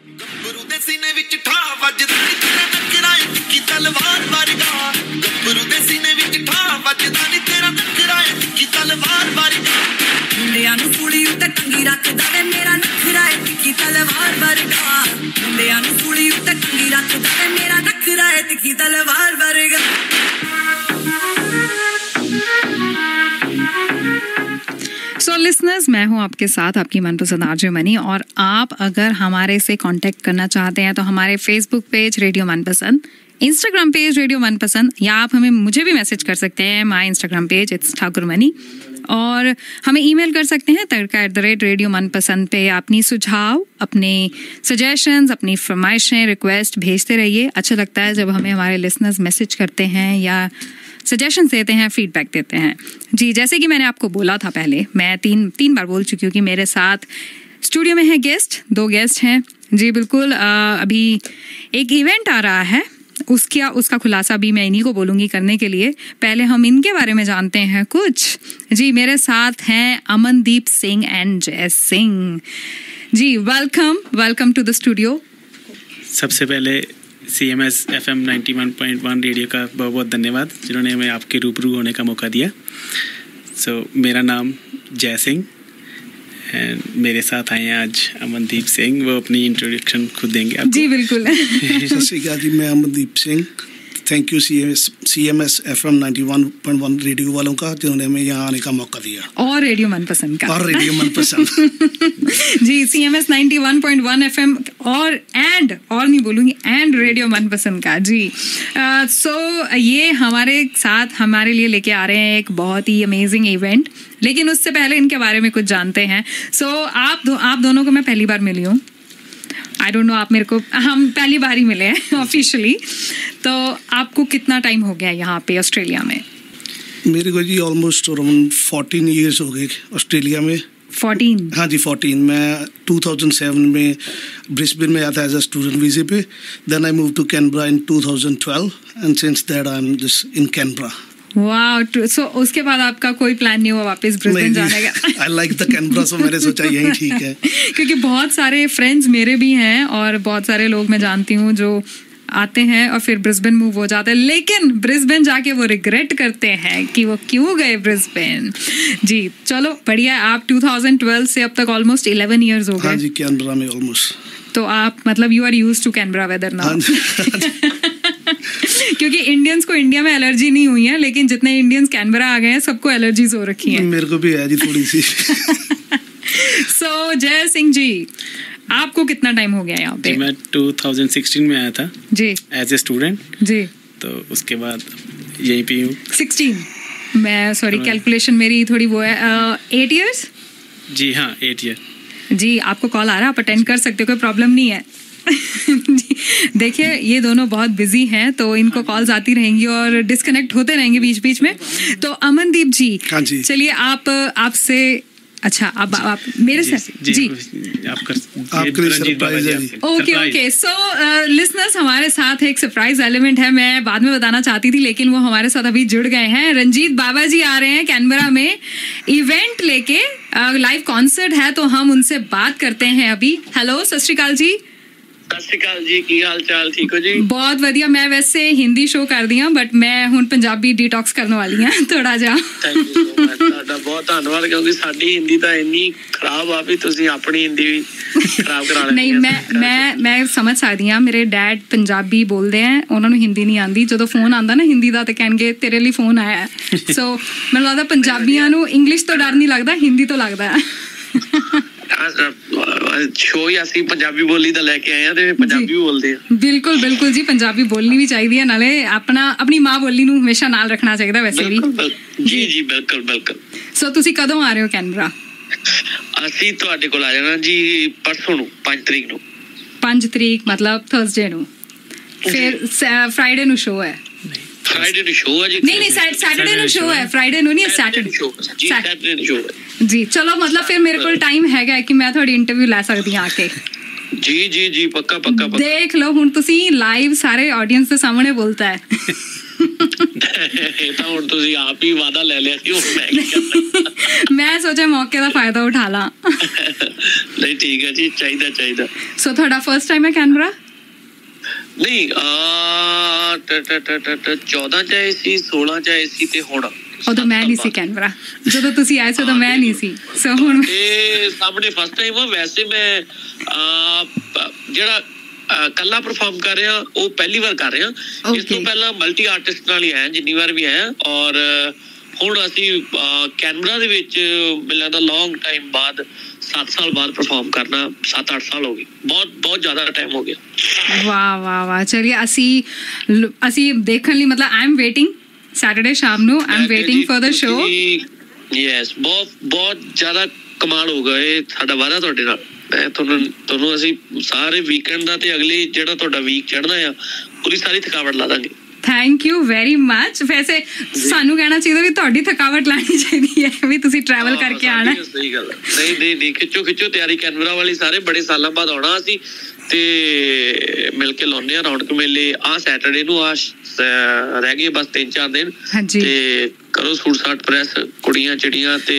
ਗੱਭਰੂ ਦੇ ਸੀਨੇ ਵਿੱਚ ਠਾ ਵੱਜਦਾ ਨੀ ਤੇਰਾ ਨਖਰਾ ਕੀ ਤਲਵਾਰ ਵਰਗਾ ਗੱਭਰੂ ਦੇ ਸੀਨੇ ਵਿੱਚ ਠਾ ਵੱਜਦਾ ਨੀ ਤੇਰਾ ਨਖਰਾ ਕੀ ਤਲਵਾਰ ਵਰਗਾ ਮੁੰਡਿਆਂ ਨੂੰ ਸੂਲੀ ਉੱਤੇ ਟੰਗੀ ਰੱਖਦਾ ਵੇ ਮੇਰਾ ਨਖਰਾ ਕੀ ਤਲਵਾਰ ਵਰਗਾ ਮੁੰਡਿਆਂ ਨੂੰ ਸੂਲੀ ਉੱਤੇ ਟੰਗੀ ਰੱਖਦਾ ਵੇ ਮੇਰਾ ਨਖਰਾ ਕੀ ਤਲਵਾਰ ਵਰਗਾ। सो लिसनर्स, मैं हूं आपके साथ आपकी मनपसंद आरजे मनी, और आप अगर हमारे से कांटेक्ट करना चाहते हैं तो हमारे फेसबुक पेज रेडियो मनपसंद, इंस्टाग्राम पेज रेडियो मनपसंद, या आप मुझे भी मैसेज कर सकते हैं। My Instagram page it's Thakur money, और हमें ईमेल कर सकते हैं तड़का@radio मनपसंद पे। अपनी सुझाव, अपने सजेशंस, अपनी फरमाइशें, रिक्वेस्ट भेजते रहिए। अच्छा लगता है जब हमें हमारे लिसनर्स मैसेज करते हैं या सजेशन देते हैं, फीडबैक देते हैं। जी, जैसे कि मैंने आपको बोला था पहले, मैं तीन बार बोल चुकी हूँ कि मेरे साथ स्टूडियो में है गेस्ट, 2 गेस्ट हैं। जी बिल्कुल, अभी एक इवेंट आ रहा है, उसका खुलासा भी मैं इन्हीं को बोलूँगी करने के लिए। पहले हम इनके बारे में जानते हैं कुछ। जी, मेरे साथ हैं अमनदीप सिंह एंड जय सिंह। जी, वेलकम टू द स्टूडियो। सबसे पहले CMS FM 91.1 रेडियो का बहुत बहुत धन्यवाद, जिन्होंने हमें आपके रूबरू होने का मौका दिया। मेरा नाम जय सिंह, एंड मेरे साथ आए हैं आज अमनदीप सिंह। वो अपनी इंट्रोडक्शन खुद देंगे आपको। जी बिल्कुल। सत श्री अकाल जी, मैं Amandeep Singh. Thank you CMS FM 91.1 radio वालों का, जिन्होंने हमें यहाँ आने का मौका दिया, और रेडियो मनपसंद का। जी, CMS 91.1 FM और नहीं बोलूँगी, एंड रेडियो मनपसंद का। जी, ये हमारे साथ हमारे लिए लेके आ रहे हैं एक बहुत ही अमेजिंग इवेंट, लेकिन उससे पहले इनके बारे में कुछ जानते हैं। आप दोनों को मैं पहली बार मिली हूँ। आई डोंट नो, आप मेरे को, हम पहली बार ही मिले हैं ऑफिशियली। तो आपको कितना टाइम हो गया यहाँ पे ऑस्ट्रेलिया में? मेरे को जी ऑलमोस्ट अराउंड 14 ईयर्स हो गए ऑस्ट्रेलिया में। 14? हाँ जी, 14। मैं 2007 में ब्रिस्बेन में आया था एज अ स्टूडेंट वीजे पे। Then I move to Canberra in 2012 and since that I am just in Canberra. वाह, सो उसके बाद आपका कोई प्लान नहीं हुआ वापस ब्रिस्बेन जाने का? आई लाइक द कैनबरा, सो मैंने सोचा यही ठीक है। क्योंकि बहुत सारे फ्रेंड्स मेरे भी हैं और बहुत सारे लोग मैं जानती हूँ जो आते हैं और फिर ब्रिस्बेन मूव हो जाते हैं, लेकिन ब्रिस्बेन जाके वो रिग्रेट करते हैं कि वो क्यों गए ब्रिस्बेन। जी चलो बढ़िया। आप 2012 से अब तक ऑलमोस्ट 11 ईयर्स हो गए। हाँ जी, कैनबरा में ऑलमोस्ट। तो आप मतलब you are used to Canberra weather now? क्योंकि इंडियंस को इंडिया में एलर्जी नहीं हुई है, लेकिन जितने इंडियंस कैनबरा आ गए हैं सबको एलर्जीज हो रखी हैं। मेरे को भी है जी थोड़ी सी। सो जय सिंह जी, आपको कितना टाइम हो गया यहाँ पे? मैं 2016 में आया था जी, एज ए स्टूडेंट जी। तो उसके बाद यहीं पे हूँ। 16? मैं सॉरी, कैलकुलेशन मेरी थोड़ी वो है। 8 ईयर्स? जी हाँ, 8 ईयर। जी, आपको कॉल आ रहा है, आप अटेंड कर सकते हो, कोई प्रॉब्लम नहीं है। जी, देखिए ये दोनों बहुत बिजी हैं, तो इनको कॉल्स आती रहेंगी और डिस्कनेक्ट होते रहेंगे बीच बीच में। तो अमनदीप जी, चलिए आपसे, अच्छा अब आप मेरे से जी ओके। सो लिसनर्स, हमारे साथ एक सरप्राइज एलिमेंट है, मैं बाद में बताना चाहती थी लेकिन वो हमारे साथ अभी जुड़ गए हैं। रंजीत बाबा जी आ रहे हैं कैनबरा में इवेंट लेके, लाइव कॉन्सर्ट है, तो हम उनसे बात करते हैं अभी। हेलो, सत श्री अकाल जी। सत श्री अकाल जी, की हाल चाल? ठीक हो जी? बहुत वधिया। मैं वैसे हिंदी शो कर दी हूं, बट मैं हुण पंजाबी डिटॉक्स करने वाली हां थोड़ा जा। थैंक यू सो मच, ਤੁਹਾਡਾ ਬਹੁਤ ਧੰਨਵਾਦ, क्योंकि ਸਾਡੀ ਹਿੰਦੀ ਤਾਂ ਇੰਨੀ ਖਰਾਬ ਆ ਵੀ ਤੁਸੀਂ ਆਪਣੀ ਹਿੰਦੀ ਵੀ ਖਰਾਬ ਕਰਾ ਲੈਂਦੇ। ਨਹੀਂ, ਮੈਂ ਸਮਝ ਸਕਦੀ ਹਾਂ। ਮੇਰੇ ਡੈਡ ਪੰਜਾਬੀ ਬੋਲਦੇ ਆ, ਉਹਨਾਂ ਨੂੰ ਹਿੰਦੀ ਨਹੀਂ ਆਉਂਦੀ। ਜਦੋਂ ਫੋਨ ਆਉਂਦਾ ਨਾ ਹਿੰਦੀ ਦਾ, ਤੇ ਕਹਿਣਗੇ ਤੇਰੇ ਲਈ ਫੋਨ ਆਇਆ। ਸੋ ਮੈਨੂੰ ਲੱਗਦਾ ਪੰਜਾਬੀਆਂ ਨੂੰ ਇੰਗਲਿਸ਼ ਤੋਂ ਡਰ ਨਹੀਂ ਲੱਗਦਾ, ਹਿੰਦੀ ਤੋਂ ਲੱਗਦਾ ਹੈ। ਸ਼ੋ ਹੀ ਅਸੀਂ ਪੰਜਾਬੀ ਬੋਲੀ ਦਾ ਲੈ ਕੇ ਆਏ ਆ ਤੇ ਪੰਜਾਬੀ ਬੋਲਦੇ ਆ। ਬਿਲਕੁਲ ਜੀ, ਪੰਜਾਬੀ ਬੋਲਣੀ ਵੀ ਚਾਹੀਦੀ ਹੈ, ਨਾਲੇ ਆਪਣੀ ਮਾਂ ਬੋਲੀ ਨੂੰ ਹਮੇਸ਼ਾ ਨਾਲ ਰੱਖਣਾ ਚਾਹੀਦਾ ਵੈਸੇ ਵੀ। ਜੀ ਬਿਲਕੁਲ। ਸੋ ਤੁਸੀਂ ਕਦੋਂ ਆ ਰਹੇ ਹੋ ਕੈਨਬਰਾ? ਅਸੀਂ ਤੁਹਾਡੇ ਕੋਲ ਆ ਜਾਣਾ ਜੀ ਪਰਸੋਂ ਨੂੰ, 5 ਤਰੀਕ ਨੂੰ। 5 ਤਰੀਕ ਮਤਲਬ ਥਰਸਡੇ ਨੂੰ? ਫਿਰ ਫਰਾਈਡੇ ਨੂੰ ਸ਼ੋ ਹੈ? ਫਰਾਈਡੇ ਨੂੰ ਸ਼ੋ ਹੈ ਜੀ। ਨਹੀਂ, ਸੈਟਰਡੇ ਨੂੰ ਸ਼ੋ ਹੈ, ਫਰਾਈਡੇ ਨੂੰ ਨਹੀਂ, ਸੈਟਰਡੇ ਨੂੰ ਸ਼ੋ ਹੈ ਜੀ। ਚਲੋ ਮਤਲਬ ਫਿਰ ਮੇਰੇ ਕੋਲ ਟਾਈਮ ਹੈਗਾ ਕਿ ਮੈਂ ਤੁਹਾਡੀ ਇੰਟਰਵਿਊ ਲੈ ਸਕਦੀ ਹਾਂ ਆ ਕੇ। ਜੀ ਪੱਕਾ। ਦੇਖ ਲਓ, ਹੁਣ ਤੁਸੀਂ ਲਾਈਵ ਸਾਰੇ ਆਡੀਅנס ਦੇ ਸਾਹਮਣੇ ਬੋਲਤਾ ਹੈ। ਇਹ ਤਾਂ ਹੁਣ ਤੁਸੀਂ ਆਪ ਹੀ ਵਾਦਾ ਲੈ ਲਿਆ ਕਿ ਹੁਣ ਮੈਂ ਕੀ ਕਰਨਾ। ਮੈਂ ਸੋਚਿਆ ਮੌਕੇ ਦਾ ਫਾਇਦਾ ਉਠਾ ਲਾਂ। ਨਹੀਂ ਠੀਕ ਹੈ ਜੀ, ਚਾਹੀਦਾ। ਸੋ ਤੁਹਾਡਾ ਫਰਸਟ ਟਾਈਮ ਹੈ ਕੈਨਬਰਾ? ਨਹੀਂ 14 ਚ ਆਏ ਸੀ, 16 ਚ ਆਏ ਸੀ ਤੇ ਹੁਣ ਉਦੋਂ ਮੈਂ ਨਹੀਂ ਸੀ ਕੈਨਬਰਾ, ਜਦੋਂ ਤੁਸੀਂ ਆਏ ਸੀ ਉਦੋਂ ਮੈਂ ਨਹੀਂ ਸੀ। ਸੋ ਹੁਣ ਇਹ ਸਾਹਮਣੇ ਫਸਟ ਟਾਈਮ ਆ। ਵੈਸੇ ਮੈਂ ਜਿਹੜਾ ਕੱਲਾ ਪਰਫਾਰਮ ਕਰ ਰਿਹਾ ਉਹ ਪਹਿਲੀ ਵਾਰ ਕਰ ਰਿਹਾ। ਇਸ ਤੋਂ ਪਹਿਲਾਂ ਮਲਟੀ ਆਰਟਿਸਟ ਨਾਲ ਹੀ ਆਇਆ, ਜਿੰਨੀ ਵਾਰ ਵੀ ਆਇਆ। ਔਰ ਹੁਣ ਅਸੀਂ ਕੈਨਬਰਾ ਦੇ ਵਿੱਚ ਮਿਲਣ ਦਾ ਲੌਂਗ ਟਾਈਮ ਬਾਅਦ 7 ਸਾਲ ਬਾਅਦ ਪਰਫਾਰਮ ਕਰਨਾ, 7-8 ਸਾਲ ਹੋ ਗਏ, ਬਹੁਤ ਜ਼ਿਆਦਾ ਟਾਈਮ ਹੋ ਗਿਆ। ਵਾਹ ਚਲਿਏ ਅਸੀਂ ਦੇਖਣ ਲਈ, ਮਤਲਬ ਆਈ ਐਮ ਵੇਟਿੰਗ ਸੈਟਰਡੇ ਸ਼ਾਮ ਨੂੰ, I am waiting for the show. Yes, ਬਹੁਤ ਜ਼ਿਆਦਾ ਕਮਾਲ ਹੋਊਗਾ ਇਹ ਸਾਡਾ ਵਾਅਦਾ ਤੁਹਾਡੇ ਨਾਲ। ਮੈਂ ਤੁਹਾਨੂੰ ਅਸੀਂ ਸਾਰੇ ਵੀਕਐਂਡ ਦਾ ਤੇ ਅਗਲੇ ਜਿਹੜਾ ਤੁਹਾਡਾ ਵੀਕ ਚੜ੍ਹਨਾ ਆ ਪੂਰੀ ਸਾਰੀ ਥਕਾਵਟ ਲਾ ਦਾਂਗੇ। Thank you very much. ਵੈਸੇ ਸਾਨੂੰ ਕਹਿਣਾ ਚਾਹੀਦਾ ਵੀ ਤੁਹਾਡੀ ਥਕਾਵਟ ਲਾਣੀ ਚਾਹੀਦੀ ਹੈ, ਵੀ ਤੁਸੀਂ ਟਰੈਵਲ ਕਰਕੇ ਆਣਾ। ਸਹੀ ਗੱਲ। ਨਹੀਂ ਖਿੱਚੋ ਤਿਆਰੀ। ਕੈਨਬਰਾ ਵਾਲੀ ਸਾਰੇ ਬੜੇ ਸਾਲਾਂ ਬਾਅਦ ਆਉਣਾ ਅਸੀਂ ਤੇ ਮਿਲ ਕੇ ਲਾਉਂਦੇ ਆ ਰੌਣਕ ਮੇਲੇ। ਆ ਸੈਟਰਡੇ ਨੂੰ ਰਹਿ ਗਏ ਬਸ 3-4 ਦਿਨ ਤੇ ਕਰੋ ਸੂਟ ਸਾਟ ਪ੍ਰੈਸ, ਕੁੜੀਆਂ ਚਿੜੀਆਂ ਤੇ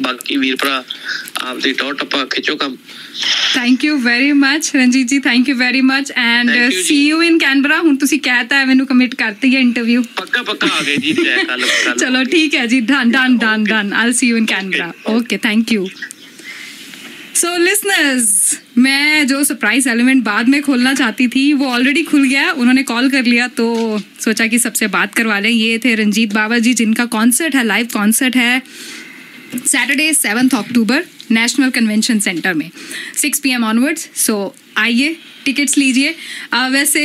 ਬਾਕੀ ਵੀਰ ਭਰਾ ਆਪਦੀ ਟੌਰ ਟੱਪਾ ਖਿੱਚੋ ਕੰਮ। Thank you very much Ranjit ji, thank you very much and see you in Canberra. ਹੁਣ ਤੁਸੀਂ ਕਹਿਤਾ ਹੈ, ਮੈਨੂੰ ਕਮਿਟ ਕਰਤੀ ਹੈ ਇੰਟਰਵਿਊ। ਪੱਕਾ ਆ ਗਏ ਜੀ। ਚਲੋ ਠੀਕ ਹੈ ਜੀ, done. I C you in Canberra. Okay, thank you. So listeners, मैं जो सरप्राइज एलिमेंट बाद में खोलना चाहती थी वो ऑलरेडी खुल गया। उन्होंने कॉल कर लिया तो सोचा कि सबसे बात करवा लें। ये थे रंजीत बावा जी, जिनका कॉन्सर्ट है, लाइव कॉन्सर्ट है सैटरडे 7 अक्टूबर नेशनल कन्वेंशन सेंटर में 6 PM ऑनवर्ड्स। सो आइए, टिकट्स लीजिए। वैसे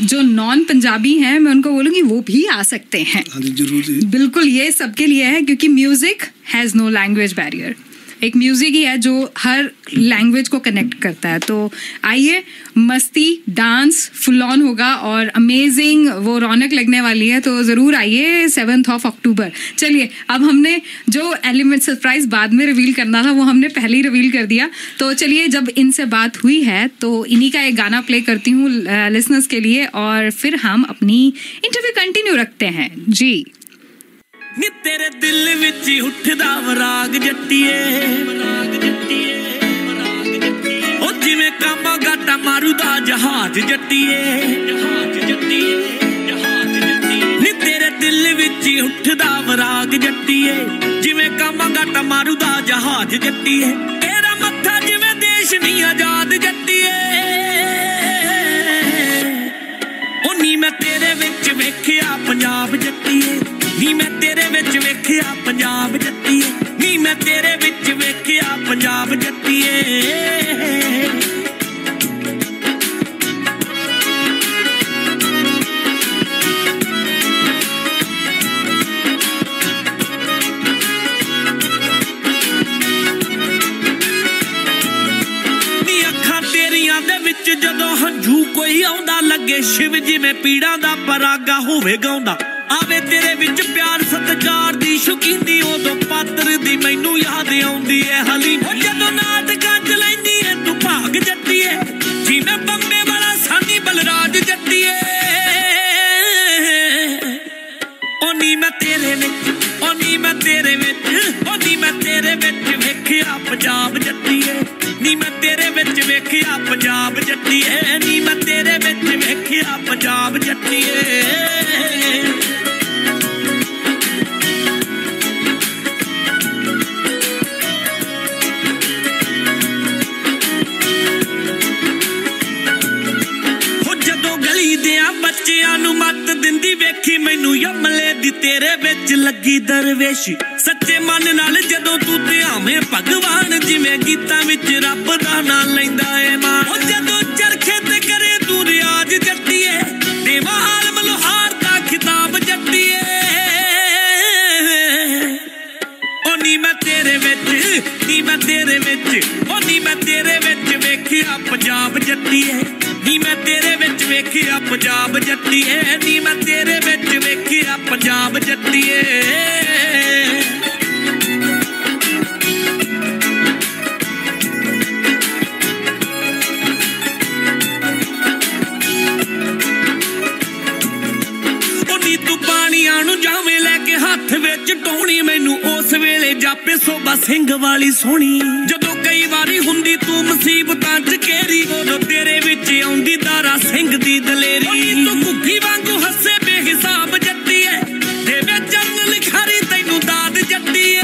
जो नॉन पंजाबी हैं मैं उनको बोलूँगी वो भी आ सकते हैं। जरूर, बिल्कुल, ये सबके लिए है क्योंकि music has no language barrier. एक म्यूजिक ही है जो हर लैंग्वेज को कनेक्ट करता है। तो आइए, मस्ती डांस फुल ऑन होगा और अमेजिंग वो रौनक लगने वाली है। तो ज़रूर आइए 7 अक्टूबर। चलिए, अब हमने जो एलिमेंट सरप्राइज बाद में रिवील करना था वो हमने पहले ही रिवील कर दिया। तो चलिए, जब इनसे बात हुई है तो इन्हीं का एक गाना प्ले करती हूँ लिसनर्स के लिए और फिर हम अपनी इंटरव्यू कंटिन्यू रखते हैं जी। ਨੀ ਤੇਰੇ ਦਿਲ ਵਿੱਚ ਉੱਠਦਾ ਵਰਾਗ ਜੱਟੀਏ, ਉਹ ਜਿਵੇਂ ਕਾਮਾ ਗਾਟਾ ਮਾਰੂਦਾ ਜਹਾਜ਼ ਜੱਟੀਏ। ਨੀ ਤੇਰੇ ਦਿਲ ਵਿੱਚ ਉੱਠਦਾ ਵਰਾਗ ਜੱਟੀਏ, ਜਿਵੇਂ ਕਾਮਾ ਗਾਟਾ ਮਾਰੂਦਾ ਜਹਾਜ਼ ਜੱਟੀਏ। ਤੇਰਾ ਮੱਥਾ ਜਿਵੇਂ ਦੇਸ਼ ਨਹੀਂ ਆਜ਼ਾਦ ਜੱਟੀਏ। ਉਹ ਨੀ ਮੈਂ ਤੇਰੇ ਵਿੱਚ ਵੇਖਿਆ ਪੰਜਾਬ ਜੱਟੀਏ, ਨੀ ਮੈਂ ਤੇਰੇ ਵਿੱਚ ਵੇਖਿਆ ਪੰਜਾਬ ਜੱਟੀਏ, ਨੀ ਮੈਂ ਤੇਰੇ ਵਿੱਚ ਵੇਖਿਆ ਪੰਜਾਬ ਜੱਟੀਏ। ਨੀ ਅੱਖਾਂ ਤੇਰੀਆਂ ਦੇ ਵਿੱਚ ਜਦੋਂ ਹੰਝੂ ਕੋਈ ਆਉਂਦਾ ਲੱਗੇ ਸ਼ਿਵ ਜਿਵੇਂ ਪੀੜਾਂ ਦਾ ਪਰਾਗਾ ਹੋਵੇ ਗਾਉਂਦਾ। ਆਵੇ ਤੇਰੇ ਵਿੱਚ ਪਿਆਰ ਸਤਿਕਾਰ ਦੀ ਸ਼ੁਕੀਨੀ, ਉਦੋਂ ਪਾਤਰ ਦੀ ਮੈਨੂੰ ਯਾਦ ਆਉਂਦੀ ਏ ਹਲੀਮ। ਜਦੋਂ ਨਾਟਕਾਂ ਚ ਲੈਂਦੀ ਏ ਤੂੰ ਭਾਗ ਜੱਟੀਏ, ਜਿਵੇਂ ਬੰਬੇ ਵਾਲਾ ਸਾਨੀ ਬਲਰਾਜ ਜੱਟੀਏ। ਉਹ ਨੀ ਮੈਂ ਤੇਰੇ ਵਿੱਚ, ਉਹ ਨੀ ਮੈਂ ਤੇਰੇ ਵਿੱਚ, ਉਹ ਨੀ ਮੈਂ ਤੇਰੇ ਵਿੱਚ ਵੇਖਿਆ ਪੰਜਾਬ ਜੱਟੀਏ, ਨੀ ਮੈਂ ਤੇਰੇ ਵਿੱਚ ਵੇਖਿਆ ਪੰਜਾਬ ਜੱਟੀਏ, ਨੀ ਮੈਂ ਤੇਰੇ ਵਿੱਚ ਵੇਖਿਆ ਪੰਜਾਬ ਜੱਟੀਏ। ਬੱਚਿਆਂ ਨੂੰ ਮੱਤ ਦਿੰਦੀ ਵੇਖੀ ਮੈਨੂੰ ਯਮਲੇ ਦੀ ਤੇਰੇ ਵਿੱਚ ਲੱਗੀ ਦਰਵੇਸ਼ੀ। ਸੱਚੇ ਮਨ ਨਾਲ ਜਦੋਂ ਤੂੰ ਧਿਆਵੇਂ ਭਗਵਾਨ, ਜਿਵੇਂ ਗੀਤਾਂ ਵਿੱਚ ਰੱਬ ਦਾ ਨਾਂ ਲੈਂਦਾ ਏ ਮਾਂ। ਉਹ ਜਦੋਂ ਚਰਖੇ ਤੇ ਕਰੇ ਤੂੰ ਰਿਆਜ਼ ਜੱਟੀਏ, ਦੇਵਾ ਆਲਮ ਲੋਹਾਰ ਦਾ ਖਿਤਾਬ ਜੱਟੀਏ। ਉਹ ਨੀ ਮੈਂ ਤੇਰੇ ਵਿੱਚ, ਨੀ ਮੈਂ ਤੇਰੇ ਵਿੱਚ, ਉਹ ਨੀ ਮੈਂ ਤੇਰੇ ਵਿੱਚ ਵੇਖਿਆ ਪੰਜਾਬ ਜੱਟੀਏ, ਨੀ ਮੈਂ ਤੇਰੇ ਵਿੱਚ ਵੇਖਿਆ ਪੰਜਾਬ ਜੱਟੀਏ, ਨੀ ਮੈਂ ਤੇਰੇ ਵਿੱਚ ਵੇਖਿਆ ਪੰਜਾਬ ਜੱਟੀਏ। ਉਹ ਨੀ ਤੂੰ ਜਟਾਉਣੀ ਮੈਨੂੰ ਉਸ ਵੇਲੇ ਜਾਪੇ ਸੋਭਾ ਸਿੰਘ ਵਾਲੀ ਸੋਹਣੀ ਜਦੋਂ ਕਈ ਵਾਰੀ ਹੁੰਦੀ ਤੂੰ ਮੁਸੀਬਤਾਂ ਚ ਘੇਰੀ ਉਦੋਂ ਤੇਰੇ ਵਿੱਚ ਆਉਂਦੀ ਦਾਰਾ ਸਿੰਘ ਦੀ ਦਲੇਰੀ ਤੂੰ ਕੁੱਕੀ ਵਾਂਗੂ ਹੱਸੇ ਬੇਹਿਸਾਬ ਜੱਟੀਏ ਤੇ ਵਿੱਚ ਜੰਨ ਲਿਖਾਰੀ ਤੈਨੂੰ ਦਾਦ ਜੱਟੀਏ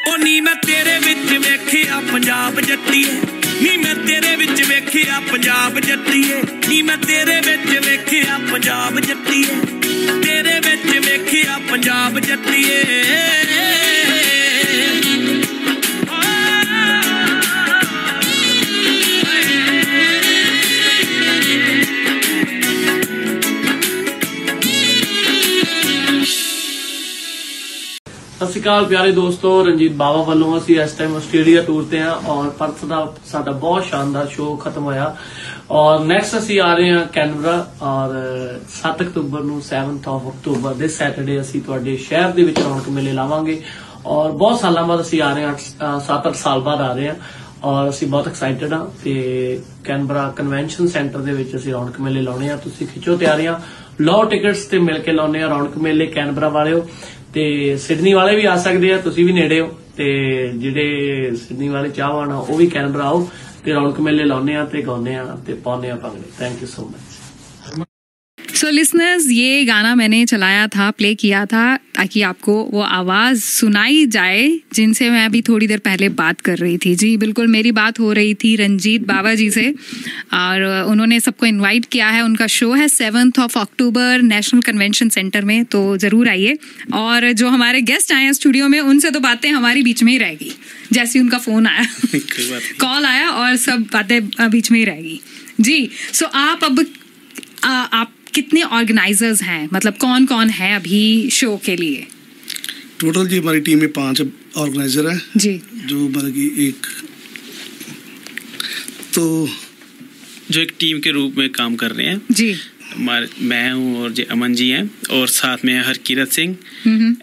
ਉਹ ਨੀ ਮੈਂ ਤੇਰੇ ਵਿੱਚ ਵੇਖਿਆ ਪੰਜਾਬ ਜੱਟੀਏ ਨੀ ਮੈਂ ਤੇਰੇ ਵਿੱਚ ਵੇਖਿਆ ਪੰਜਾਬ ਜੱਟੀਏ ਨੀ ਮੈਂ ਤੇਰੇ ਵਿੱਚ ਵੇਖਿਆ ਪੰਜਾਬ ਜੱਟੀਏ ਤੇਰੇ ਵਿੱਚ ਵੇਖਿਆ ਪੰਜਾਬ ਜੱਟੀਏ ਸਤਿ ਸ਼੍ਰੀ ਅਕਾਲ ਪਿਆਰੇ ਦੋਸਤੋ ਰਣਜੀਤ ਬਾਵਾ ਵੱਲੋਂ ਅਸੀਂ ਇਸ ਟਾਈਮ ਆਸਟ੍ਰੇਲੀਆ ਟੂਰ ਤੇ ਹਾਂ ਔਰ ਪਰਥ ਦਾ ਸਾਡਾ ਬਹੁਤ ਸ਼ਾਨਦਾਰ ਸ਼ੋਅ ਖਤਮ ਹੋਇਆ ਔਰ ਨੈਕਸਟ ਅਸੀਂ ਆ ਰਹੇ ਹਾਂ ਕੈਨਬਰਾ ਔਰ 7 ਅਕਤੂਬਰ ਨੂੰ 7th of October ਦੇ ਸੈਟਰਡੇ ਅਸੀਂ ਤੁਹਾਡੇ ਸ਼ਹਿਰ ਦੇ ਵਿੱਚ ਰੌਣਕ ਮੇਲੇ ਲਾਵਾਂਗੇ ਔਰ ਬਹੁਤ ਸਾਲਾਂ ਬਾਅਦ ਅਸੀਂ ਆ ਰਹੇ ਹਾਂ 7-8 ਸਾਲ ਬਾਅਦ ਆ ਰਹੇ ਹਾਂ ਔਰ ਅਸੀਂ ਬਹੁਤ ਐਕਸਾਈਟਡ ਹਾਂ ਤੇ ਕੈਨਬਰਾ ਕਨਵੈਨਸ਼ਨ ਸੈਂਟਰ ਦੇ ਵਿੱਚ ਅਸੀਂ ਰੌਣਕ ਮੇਲੇ ਲਾਉਣੇ ਆ ਤੁਸੀਂ ਖਿੱਚੋ ਤਿਆਰੀਆਂ ਲਓ ਟਿਕਟਸ ਤੇ ਮਿਲ ਕੇ ਲਾਉਣੇ ਆ ਰੌਣਕ ਮੇਲੇ ਕੈਨਬਰਾ ਵਾਲਿਓ ਤੇ ਸਿਡਨੀ ਵਾਲੇ ਵੀ ਆ ਸਕਦੇ ਆ ਤੁਸੀਂ ਵੀ ਨੇੜੇ ਹੋ ਤੇ ਜਿਹੜੇ ਸਿਡਨੀ ਵਾਲੇ ਚਾਹਵਾਨ ਆ ਉਹ ਵੀ ਕੈਨਬਰਾ ਆਓ ਤੇ ਰੌਣਕ ਮੇਲੇ ਲਾਉਣੇ ਆ ਤੇ ਗਾਉਂਦੇ ਆ ਤੇ ਪਾਉਂਦੇ ਆ ਭੰਗੜੇ thank you so much so listeners, ये गाना मैंने चलाया था, प्ले किया था ताकि आपको वो आवाज़ सुनाई जाए जिनसे मैं अभी थोड़ी देर पहले बात कर रही थी। जी बिल्कुल, मेरी बात हो रही थी रंजीत बाबा जी से और उन्होंने सबको इनवाइट किया है। उनका शो है 7th of October national convention centre में, तो ज़रूर आइए। और जो हमारे गेस्ट आए हैं स्टूडियो में उनसे तो बातें हमारी बीच में ही रहेगी, जैसे ही उनका फ़ोन आया कॉल आया और सब बातें बीच में ही रहेगी। जी सो आप कितने ऑर्गेनाइजर्स हैं, मतलब कौन कौन है अभी शो के लिए? टोटल जी हमारी टीम में 5 ऑर्गेनाइजर हैं जी, जो मतलब कि एक तो जो एक टीम के रूप में काम कर रहे हैं जी। मैं हूँ और जो अमन जी हैं और साथ में है हरकीरत सिंह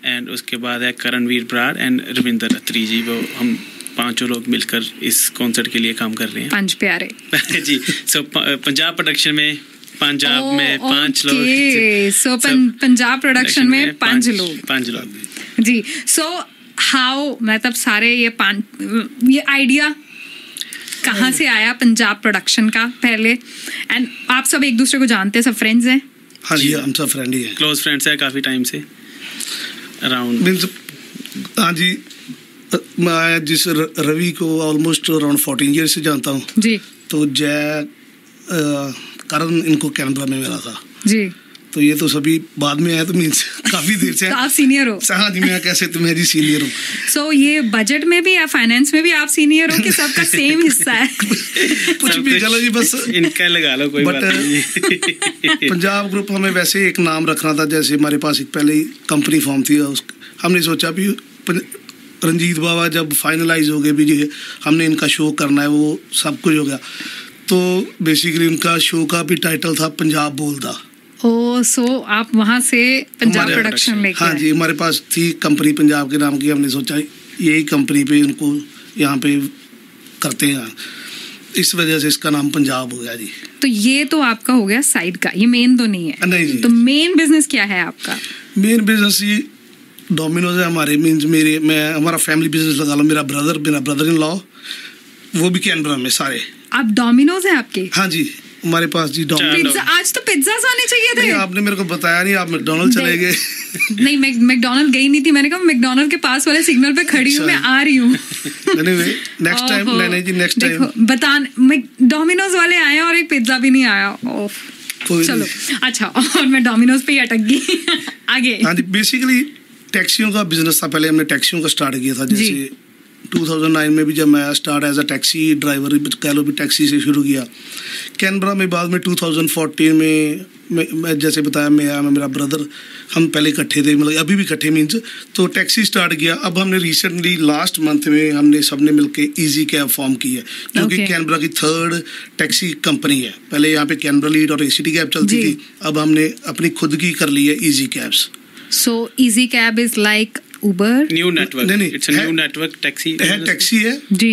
एंड उसके बाद है करणवीर बराड़ एंड रविंदर अत्री जी। वो हम 5 लोग मिलकर इस कॉन्सर्ट के लिए काम कर रहे हैं। 5 प्यारे जी। सो पंजाब प्रोडक्शन में पंजाब में 5 लोग। सो पंजाब प्रोडक्शन में 5 लोग। जी सो हाउ, मतलब सारे ये आइडिया कहाँ से आया पंजाब प्रोडक्शन का पहले? एंड आप सब एक दूसरे को जानते हैं, सब फ्रेंड्स हैं? हाँ जी, हम सब फ्रेंड ही हैं, क्लोज फ्रेंड्स है काफ़ी टाइम से अराउंड मीन्स। हाँ जी, मैं जिस रवि को ऑलमोस्ट अराउंड 14 ईयर से जानता हूँ जी। तो जय करण इनको कैनबरा में मिला था जी। तो ये तो सभी बाद में आए, तो मीन्स काफी देर से। तो आप सीनियर हो? हाँ जी, मैं कैसे तुम्हें जी सीनियर हूँ। सो ये बजट में भी या फाइनेंस में भी आप सीनियर हो कि सबका सेम हिस्सा है? कुछ भी चलो जी, बस इनका लगा लो, कोई बात नहीं। पंजाब ग्रुप हमें वैसे एक नाम रखना था, जैसे हमारे पास एक पहले ही कंपनी फॉर्म थी, हमने सोचा भी रंजीत बाबा जब फाइनलाइज हो गए भी जी हमने इनका शो करना है, वो सब कुछ हो गया, तो बेसिकली उनका शो का भी टाइटल था पंजाब बोलदा। ओ सो आप वहाँ से पंजाब प्रोडक्शन लेके? हाँ जी, हमारे पास थी कंपनी पंजाब के नाम की, हमने सोचा यही कंपनी पे उनको यहाँ पे करते हैं, इस वजह से इसका नाम पंजाब हो गया जी। तो ये तो आपका हो गया साइड का, ये मेन तो नहीं है? नहीं जी। तो मेन बिजनेस क्या है आपका? मेन बिजनेस ये डोमिनोज है हमारे, मीन्स हमारा फैमिली बिजनेस लगा लो। मेरा ब्रदर इन लॉ वो भी कैनबरा में सारे। आप डोमिनोज है आपके? हाँ जी, हमारे पास जी डोमिनोज। आज तो पिज्जास आने चाहिए थे। आपने मेरे को बताया नहीं, आप मैकडोनल्ड चले गए। नहीं, मैं मैकडोनल्ड गई नहीं थी, मैंने कहा मैकडोनल्ड के पास वाले सिग्नल पे खड़ी हूँ, मैं आ रही हूँ। नेक्स्ट टाइम नहीं जी, नेक्स्ट टाइम मैं डोमिनोज वाले आए और एक पिज्जा भी नहीं आया। चलो अच्छा, और मैं डोमिनोज पे ही अटक गई। आगे। हाँ जी, बेसिकली टैक्सियों का बिजनेस था पहले, हमने टैक्सियों का स्टार्ट किया था। जैसे 2009 में भी जब मैं start as a taxi driver कह लो भी टैक्सी से शुरू किया कैनबरा में। बाद में 2014 में मैं जैसे बताया, मैं मेरा ब्रदर, हम पहले इकट्ठे थे, मतलब अभी भी इकट्ठे मीन्स, तो टैक्सी स्टार्ट किया। अब हमने रिसेंटली लास्ट मंथ में हमने सबने मिलके इजी कैब फॉर्म की है, जो कि कैनबरा की 3rd टैक्सी कंपनी है। पहले यहाँ पे कैनबरा लीड और एसीटी कैब चलती थी, अब हमने अपनी खुद की कर ली है easy cabs. So easy cab is like Uber? New network. नहीं, it's a new network taxi है जी।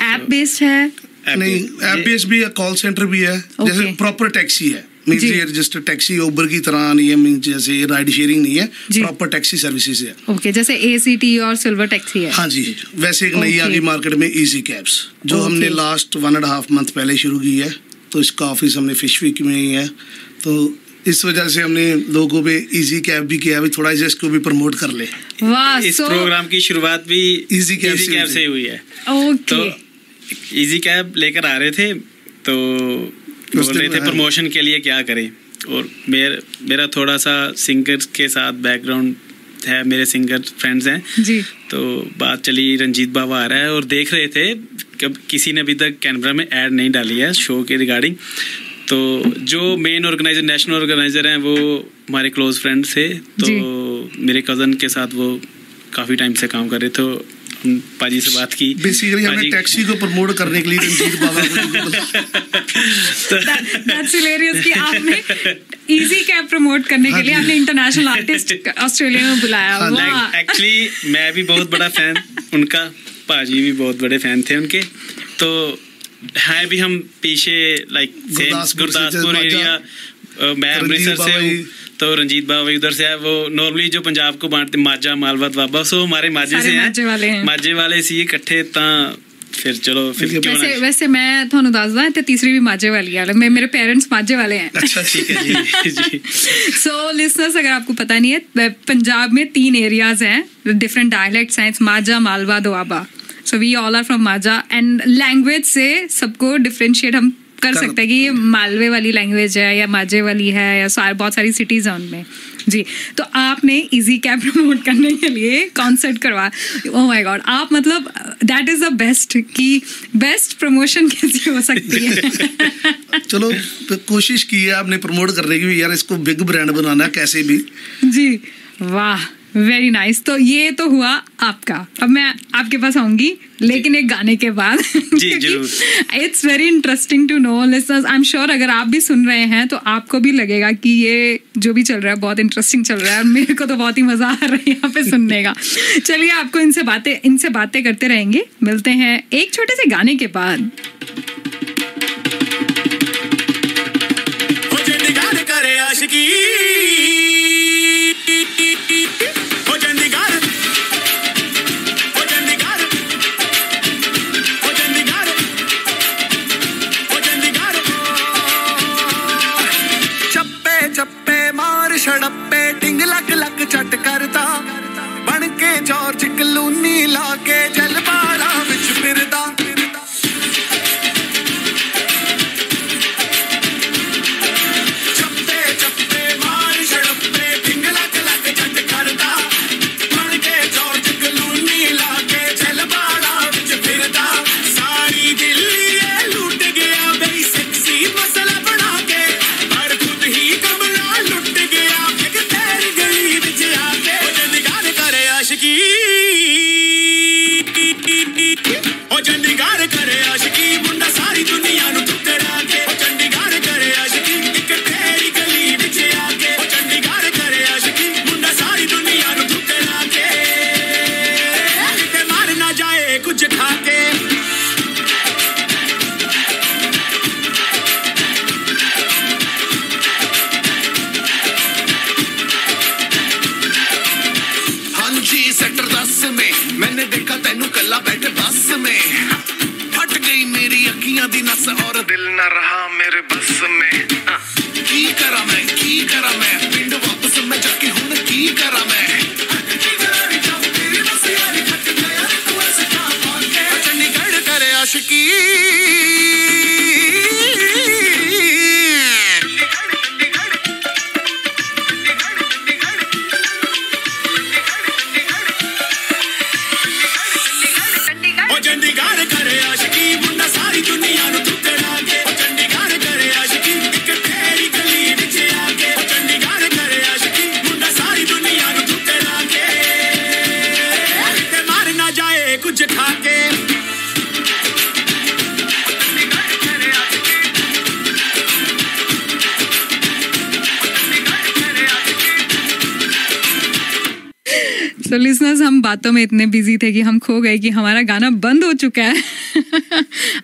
ऐप बेस्ड है? नहीं, ऐप बेस्ड भी है, कॉल सेंटर भी है, जैसे प्रॉपर टैक्सी है, मींस ये रजिस्टर्ड टैक्सी उबर की तरह नहीं है, मींस जैसे राइड शेयरिंग नहीं है, प्रॉपर टैक्सी सर्विसेज है। ओके, जैसे ACT और सिल्वर टैक्सी है। हाँ जी, वैसे एक नई आ गई मार्केट में इजी कैब्स, जो हमने लास्ट 1.5 मंथ पहले शुरू की है। तो इसका ऑफिस हमने फिश वीक में ही है, तो इस वजह से हमने लोगों पे इजी कैब भी किया, भी थोड़ा इसको भी प्रमोट कर ले। वाह, इस प्रोग्राम की शुरुआत भी इजी कैब से हुई है। ओके, तो इजी कैब लेकर आ रहे थे, तो बोल रहे थे प्रमोशन के लिए क्या करें, और मेरा थोड़ा सा सिंगर के साथ बैकग्राउंड है, मेरे सिंगर फ्रेंड्स हैं जी। तो बात चली, रंजीत बाबा आ रहा है, और देख रहे थे कि किसी ने अभी तक कैनबरा में ऐड नहीं डाली है शो के रिगार्डिंग। तो जो मेन ऑर्गेनाइजर, नेशनल ऑर्गेनाइजर हैं, वो हमारे क्लोज फ्रेंड थे, तो मेरे कज़न के साथ वो काफ़ी टाइम से काम कर रहे थे। पाजी से बात की, बेसिकली हमने टैक्सी को प्रमोट करने के लिए रंजीत बाबा को That's hilarious कि आपने इजी कैब प्रमोट करने के लिए आपने इंटरनेशनल आर्टिस्ट ऑस्ट्रेलिया में बुलाया। एक्चुअली मैं भी बहुत बड़ा फैन उनका, पाजी भी बहुत बड़े फैन थे उनके, तो है भी हम पीछे लाइक गुरदासपुर एरिया, मैं अमृतसर से हूँ, तो रंजीत बाबा उधर से है। वो नॉर्मली जो पंजाब को बांटते माजा मालवा दुआबा, सो हमारे माजे से हैं, माजे वाले सी इकट्ठे, फिर चलो फिर वैसे मैं ਤੁਹਾਨੂੰ ਦੱਸਦਾ ਤੇ ਤੀਸਰੀ ਵੀ ਮਾਝੇ वाली है, मेरे पेरेंट्स माझे वाले हैं। अच्छा ठीक है जी। सो लिसनर्स, अगर आपको पता नहीं है, पंजाब में 3 एरियाज हैं, डिफरेंट डायलेक्ट्स हैं, Majha Malwa Doaba. So we all are from Majha, and language से सबको डिफरेंशिएट हम कर सकते हैं कि ये मालवे वाली लैंग्वेज है या माझे वाली है, या बहुत सारी सिटीज हैं उनमें जी। तो आपने इजी कैब प्रमोट करने के लिए कॉन्सर्ट करवा, ओह माय गॉड, आप मतलब दैट इज द बेस्ट, कि बेस्ट प्रमोशन कैसी हो सकती है। चलो तो कोशिश की है आपने प्रमोट करने की, यार इसको बिग ब्रांड बनाना कैसे भी जी। वाह, वेरी नाइस। तो ये तो हुआ आपका, अब मैं आपके पास आऊंगी लेकिन एक गाने के बाद। It's very interesting to know listeners, I am sure अगर आप भी सुन रहे हैं तो आपको भी लगेगा कि ये जो भी चल रहा है बहुत इंटरेस्टिंग चल रहा है, और मेरे को तो बहुत ही मजा आ रहा है यहाँ पे सुनने का। चलिए, आपको इनसे बातें करते रहेंगे, मिलते हैं एक छोटे से गाने के बाद। छड़प्पे टिंग लक लक चट करता, बन के जॉर्ज क्लूनी लाके जलबाड़ा विच फिरदा। चप्पे चप्पे मार छड़प्पे टिंग लक लक चट करता, बन के जॉर्ज क्लूनी लाके जलबाड़ा विच फिरदा। सारी दिल्ली लूट गया बई सेक्सी मसला बना के, पर खुद ही कमला लुट गया एक तेरी गली विच आके। ओ चंडीगढ़ करे आशिकी, ओ चंडीगढ़ करे आशिकी, मुंडा सारी दुनिया नू ठुकरा के। ओ चंडीगढ़ करे आशिकी, एक तेरी गली विच आके। ओ चंडीगढ़ करे आशिकी, मुंडा सारी दुनिया नू ठुकरा के। किते मार ना जाए कुछ खा के। सेक्टर 10 में मैंने देखा तेनू कल्ला बैठे बस में, फट गई मेरी अखियां दी नस और दिल न रहा मेरे बस में। की करा मैं पिंड वापस मैं जाके हुन की करा मैं। चंडीगढ़ करे आशिकी, चंडीगढ़ करे आशिकी, मुंडा सारी दुनिया नू ठुकरा के। ओ चंडीगढ़ करे आशिकी, एक तेरी गली विच आके। ओ चंडीगढ़ करे आशिकी, मुंडा सारी दुनिया नू So listeners, हम बातों में इतने बिजी थे कि हम खो गए कि हमारा गाना बंद हो चुका है।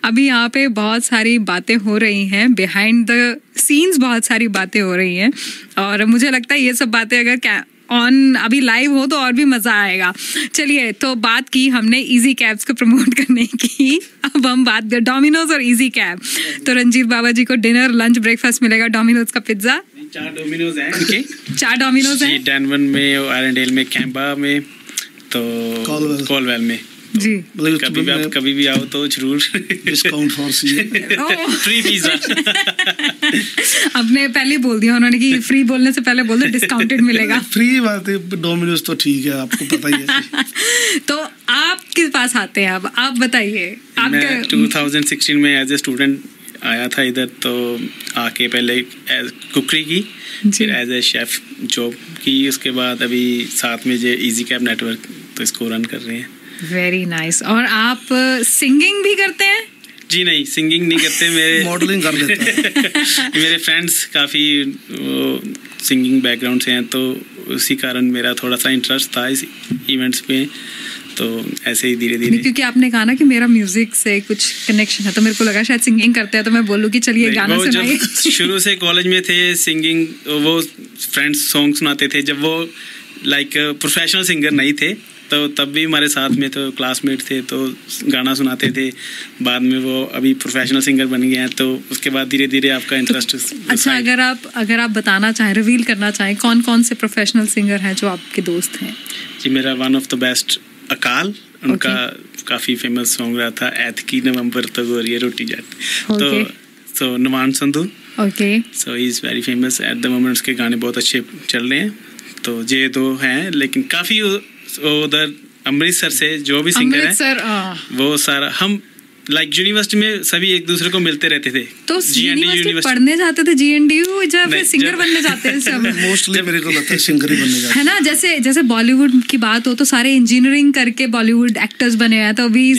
अभी यहाँ पे बहुत सारी बातें हो रही हैं, बिहाइंड द सीन्स बहुत सारी बातें हो रही हैं, और मुझे लगता है ये सब बातें अगर ऑन अभी लाइव हो तो और भी मज़ा आएगा। चलिए, तो बात की हमने इजी कैब्स को प्रमोट करने की, अब हम बात कर डोमिनोज और इजी कैब। तो रंजीत बाबा जी को डिनर, लंच, ब्रेकफास्ट मिलेगा डोमिनोज का पिज्ज़ा। 4 डोमिनोज हैं इनके। 4 डोमिनोज हैं डैनवन में, आयरनडेल में, कैम्बा में, तो कॉलवेल में जी। कभी भी आओ तो जरूर discount for see free pizza. आपने पहले बोल दिया उन्होंने कि फ्री बोलने से पहले बोल दो डिस्काउंटेड मिलेगा। फ्री बात है, डोमिनोज तो ठीक है, आपको पता ही है। तो आप किस पास आते हैं अब, आप बताइए। मैं 2016 में एज ए स्टूडेंट आया था इधर, तो आके पहले कुकरी की, फिर एज ए शेफ जॉब की, उसके बाद अभी साथ में जो इजी कैब नेटवर्क, तो इसको रन कर रहे हैं। Very nice. और आप सिंगिंग भी करते हैं? जी नहीं, सिंगिंग नहीं करते, मेरे मॉडलिंग कर लेते हैं। मेरे फ्रेंड्स काफ़ी सिंगिंग बैकग्राउंड से हैं, तो उसी कारण मेरा थोड़ा सा इंटरेस्ट था इस इवेंट्स पे, तो ऐसे ही धीरे धीरे। क्योंकि आपने कहा ना कि मेरा म्यूजिक से कुछ कनेक्शन है, तो मेरे को लगा शायद सिंगिंग करते हैं, तो मैं बोलूँ कि चलिए गाना सुनाइए। शुरू से कॉलेज में थे सिंगिंग, वो फ्रेंड्स सॉन्ग सुनाते थे, जब वो लाइक प्रोफेशनल सिंगर नहीं थे, तो तब भी हमारे साथ में तो क्लासमेट थे, तो गाना सुनाते थे। बाद में वो अभी प्रोफेशनल सिंगर बन गए हैं, तो उसके बाद धीरे धीरे आपका इंटरेस्ट। अच्छा, अगर आप बताना चाहें, रिवील करना चाहें, कौन कौन से प्रोफेशनल सिंगर हैं जो आपके दोस्त हैं? जी, मेरा वन ऑफ द बेस्ट अकाल, उनका काफ़ी फेमस सॉन्ग रहा था, ऐतकी नवंबर तो गोरिया रोटी जाट, तो so Numan Sandhu, so he is very famous at the moment. उसके गाने बहुत अच्छे चल रहे हैं, तो ये दो हैं। लेकिन काफ़ी उधर अमृतसर से जो भी सिंगर हैं, वो सारा हम लाइक यूनिवर्सिटी में सभी एक दूसरे को मिलते रहते थे। तो यूनिवर्सिटी पढ़ने जाते थे GNDU, जब फिर सिंगर बनने जाते हैं सब? मोस्टली मेरे को लगता है सिंगर ही बनने जाते है ना। जैसे बॉलीवुड की बात हो तो सारे इंजीनियरिंग करके बॉलीवुड एक्टर्स बने हैं, तो अभी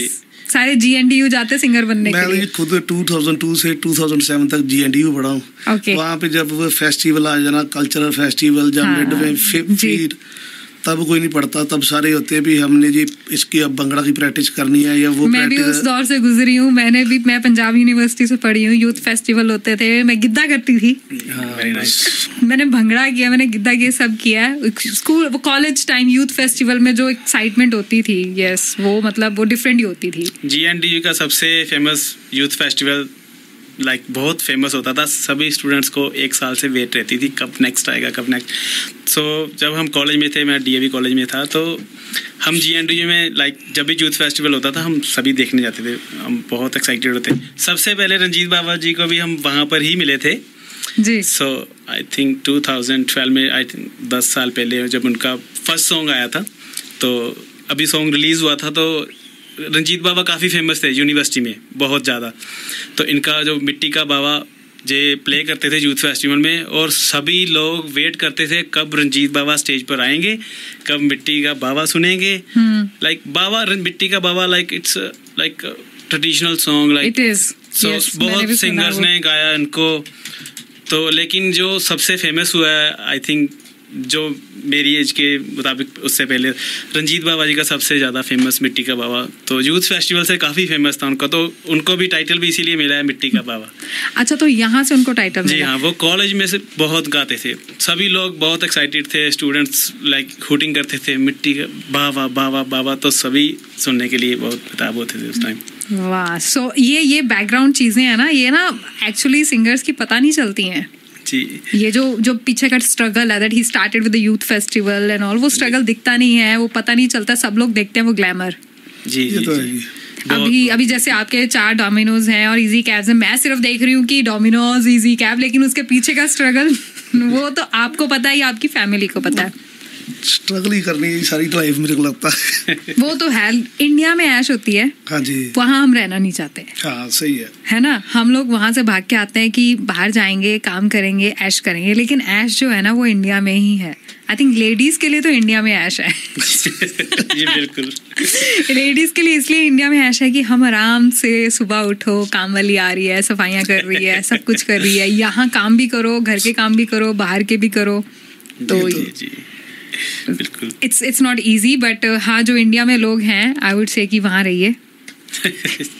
सारे GNDU जाते सिंगर बनने के लिए। मैं खुद 2002 से 2007 तक GNDU पढ़ा हूँ। वहाँ पे जब वो फेस्टिवल आ जाना, कल्चरल फेस्टिवल, जब मिड में फिर तब कोई नहीं पढ़ता, तब सारे होते हैं भी हमने जी इसकी अब भंगड़ा की प्रैक्टिस करनी है, या वो मैं भी उस दौर से गुजरी हूँ। मैं पंजाब यूनिवर्सिटी से पढ़ी हूँ, यूथ फेस्टिवल होते थे, मैं गिद्दा करती थी। मैंने भंगड़ा किया, मैंने गिद्दा किया, सब किया है। स्कूल, वो कॉलेज टाइम यूथ फेस्टिवल में जो एक्साइटमेंट होती थी, यस, वो मतलब वो डिफरेंट ही होती थी। GNDU का सबसे फेमस यूथ फेस्टिवल लाइक बहुत फेमस होता था, सभी स्टूडेंट्स को एक साल से वेट रहती थी कब नेक्स्ट आएगा, कब नेक्स्ट। सो जब हम कॉलेज में थे, मैं DAV कॉलेज में था, तो हम GNDU में लाइक जब भी यूथ फेस्टिवल होता था, हम सभी देखने जाते थे, हम बहुत एक्साइटेड होते। सबसे पहले रंजीत बाबा जी को भी हम वहाँ पर ही मिले थे जी। सो आई थिंक 2012 में, आई थिंक 10 साल पहले जब उनका फर्स्ट सॉन्ग आया था, तो अभी सॉन्ग रिलीज़ हुआ था, तो रंजीत बाबा काफ़ी फेमस थे यूनिवर्सिटी में बहुत ज़्यादा। तो इनका जो मिट्टी का बाबा जे प्ले करते थे यूथ फेस्टिवल में, और सभी लोग वेट करते थे कब रंजीत बाबा स्टेज पर आएंगे, कब मिट्टी का बाबा सुनेंगे। लाइक बाबा, मिट्टी का Baba, like it's like traditional song, like so बहुत सिंगर्स ने गाया इनको। तो लेकिन जो सबसे फेमस हुआ है, आई थिंक जो मेरी एज के मुताबिक, उससे पहले रंजीत बाबा जी का सबसे ज़्यादा फेमस मिट्टी का बाबा, तो यूथ फेस्टिवल से काफ़ी फेमस था उनका, तो उनको भी टाइटल भी इसीलिए मिला है मिट्टी का बाबा। अच्छा, तो यहाँ से उनको टाइटल मिला? जी हाँ, वो कॉलेज में से बहुत गाते थे, सभी लोग बहुत एक्साइटेड थे, स्टूडेंट्स लाइक हुटिंग करते थे मिट्टी का बाबा बाबा बाबा, तो सभी सुनने के लिए बहुत बेताब होते थे उस टाइम। वाह, सो ये बैकग्राउंड चीज़ें हैं ना, ये ना एक्चुअली सिंगर्स की पता नहीं चलती हैं। ये जो पीछे का स्ट्रगल है, that he started with the youth festival and all, वो स्ट्रगल दिखता नहीं है, वो पता नहीं चलता, सब लोग देखते हैं वो ग्लैमर। जी जी, तो अभी जैसे आपके 4 डोमिनोज हैं और इजी कैब्स हैं, मैं सिर्फ देख रही हूँ कि डोमिनोज, इजी कैब, लेकिन उसके पीछे का स्ट्रगल वो तो आपको पता है, आपकी फैमिली को पता है। स्ट्रगल ही करनी है सारी लाइफ, मेरे को लगता है। वो तो है, इंडिया में ऐश होती है। हाँ जी, वहाँ हम रहना नहीं चाहते। हाँ सही है ना। हम लोग वहाँ से भाग के आते हैं कि बाहर जाएंगे, काम करेंगे, ऐश करेंगे, लेकिन ऐश जो है ना वो इंडिया में ही है। आई थिंक लेडीज के लिए तो इंडिया में ऐश है। जी बिल्कुल, लेडीज के लिए इसलिए इंडिया में ऐश है कि हम आराम से सुबह उठो, काम वाली आ रही है, सफाइयाँ कर रही है, सब कुछ कर रही है, यहाँ काम भी करो, घर के काम भी करो, बाहर के भी करो। तो जी बिल्कुल इट्स नॉट इजी, बट हाँ जो इंडिया में लोग हैं आई वुड से कि वहाँ रहिए,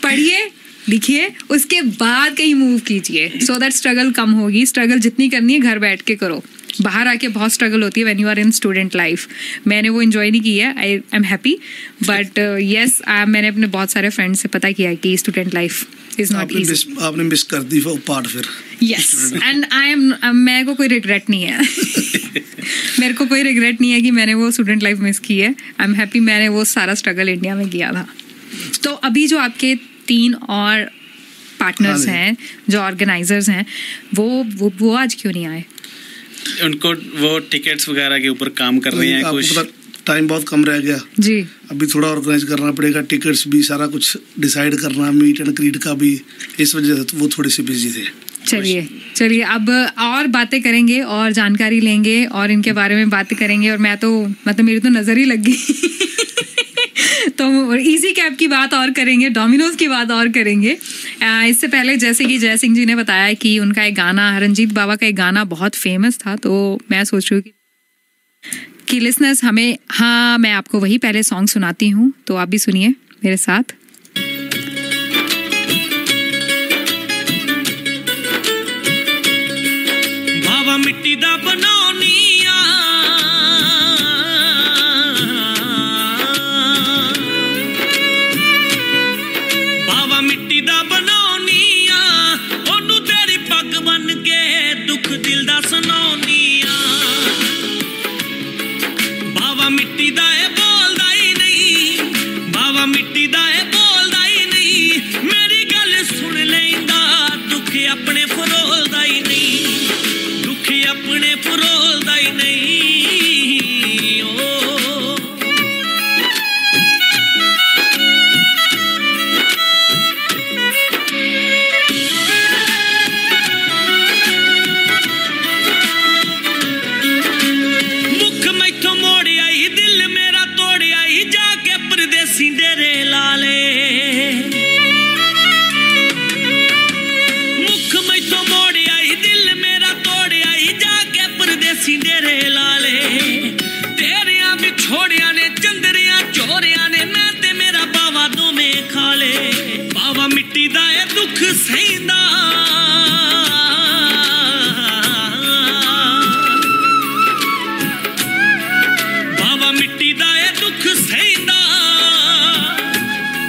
पढ़िए लिखिए, उसके बाद कहीं मूव कीजिए, सो दैट स्ट्रगल कम होगी। स्ट्रगल जितनी करनी है घर बैठ के करो, बाहर आके बहुत स्ट्रगल होती है when you are in student life. मैंने वो एंजॉय नहीं की है, I am happy, but yes मैंने अपने बहुत सारे फ्रेंड्स से पता किया है कि student life is not easy. आपने मिस कर दी वो पार्ट फिर। यस, एंड मेरे को कोई रिग्रेट नहीं है मेरे को कोई रिग्रेट नहीं है कि मैंने वो स्टूडेंट लाइफ मिस की है। आई एम हैप्पी मैंने वो सारा स्ट्रगल इंडिया में किया था। तो अभी जो आपके 3 और पार्टनर्स हैं जो ऑर्गेनाइजर्स हैं, वो आज क्यों नहीं आए? उनको वो टिकट्स वगैरह के ऊपर काम कर रहे हैं, कुछ टाइम बहुत कम रह गया जी, अभी थोड़ा ऑर्गेनाइज करना पड़ेगा, टिकट्स भी सारा कुछ डिसाइड करना, मीट एंड ग्रीट का भी, इस वजह से वो थोड़े से बिजी थे। चलिए अब और बातें करेंगे और जानकारी लेंगे और इनके बारे में बातें करेंगे। और मैं तो मतलब मेरी तो नज़र ही लग गई तो इजी कैब की बात और करेंगे, डोमिनोज की बात और करेंगे। इससे पहले जैसे कि जय सिंह जी ने बताया कि उनका एक गाना, रंजीत बाबा का एक गाना बहुत फेमस था, तो मैं सोच रही हूँ कि लिसनर्स हमें, हाँ मैं आपको वही पहले सॉन्ग सुनाती हूँ, तो आप भी सुनिए मेरे साथ। बाबा मिट्टी दा बनाउनिया, बाबा मिट्टी दा बनाउनिया, ओनू तेरी पग बन के दुख दिल दा सुनाउनिया। बाबा मिट्टी दा ए बोलदा ही नहीं, बाबा मिट्टी दा ए बोलदा ही नहीं, मेरी गल सुन लैंदा दुख अपने फरोलदा ही नहीं, दुख अपने फरोलदा ही नहीं। ओ मुख मैथों मोड़िया ही, दिल मेरा तोड़िया ही, जाके परदेसी डेरे लाले। मुख मैथों मोड़िया ही, दिल मेरा तोड़िया ही, जाके परदेसी डेरे लाले। तेरिया भी छोड़िया ने, चंदरिया चोरिया ने, मैं ते मेरा बाबा दोवें खाले। बाबा मिट्टी दा ए दुख सहिंदा, बाबा मिट्टी दा ए दुख सहिंदा,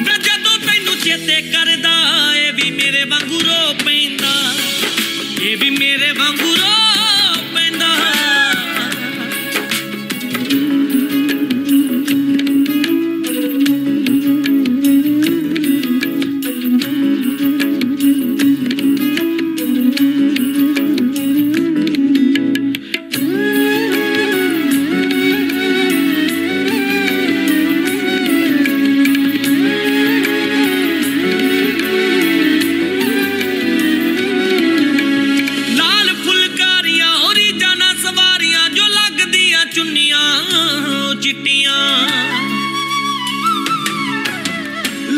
वे जदों तैनू चेते करदा, ए भी मेरे वांगू रो पैंदा, ए भी मेरे वांगू रो पैंदा। लाल फुलकारियां होरी जाना सवारियां, जो लगदियां चुन्नियां चिट्टियां।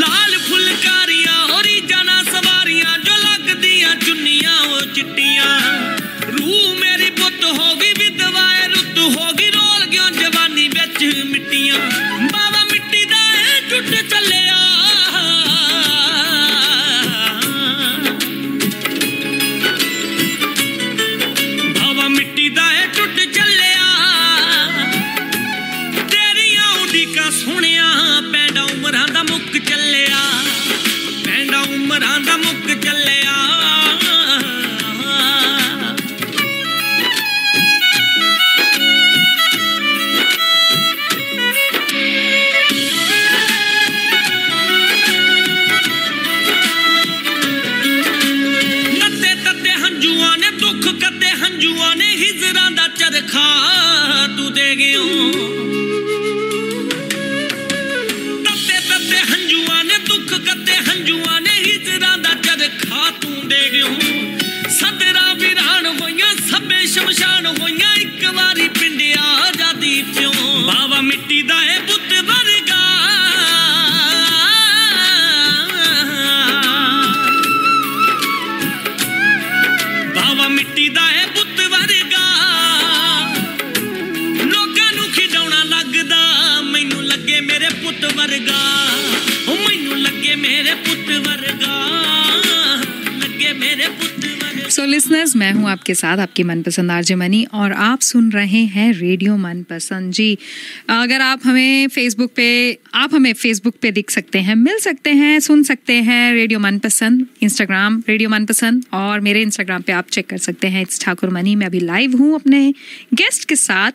लाल फुलकारियां होरी जाना सवारियां, जो लगदियां चुन्नियां चिट्टियां। रूह मेरी पुत होगी विधवाए, रुत होगी रोल गयो जवानी बिच मिट्टियां। बाबा मिट्टी दा ए टुट चलिया, बाबा मिट्टी दा ए टुट चलिया। तेरियां उडीकां सुनिया, पैंडा उमरां दा मुक चलिया, पैंडा उमरां दा मुक चलिया। नत्ते तत्ते हंजुआं ने, दुख कत्ते हंजुआं ने, हिजरां दा चरखा तू दे गयो। तत्ते तत्ते हंजुआं ने, दुख कत्ते हंजुआं ने, हिजरां दा चरखा तू दे गयो। सदरा वीरान होइयां, सभे शमशान होइयां, इक वारी पिंडिया आजादी प्यों। बाबा मिट्टी दा ए पुत वर्गा, बाबा मिट्टी दा ए पुत वर्गा, लोकां नू सो लिसनर्स, मैं हूं आपके साथ आपकी मनपसंद आरजे मनी और आप सुन रहे हैं रेडियो मनपसंद। जी, अगर आप हमें फेसबुक पे दिख सकते हैं, मिल सकते हैं, सुन सकते हैं रेडियो मनपसंद, इंस्टाग्राम रेडियो मनपसंद, और मेरे इंस्टाग्राम पे आप चेक कर सकते हैं इट्स ठाकुर मनी। मैं अभी लाइव हूँ अपने गेस्ट के साथ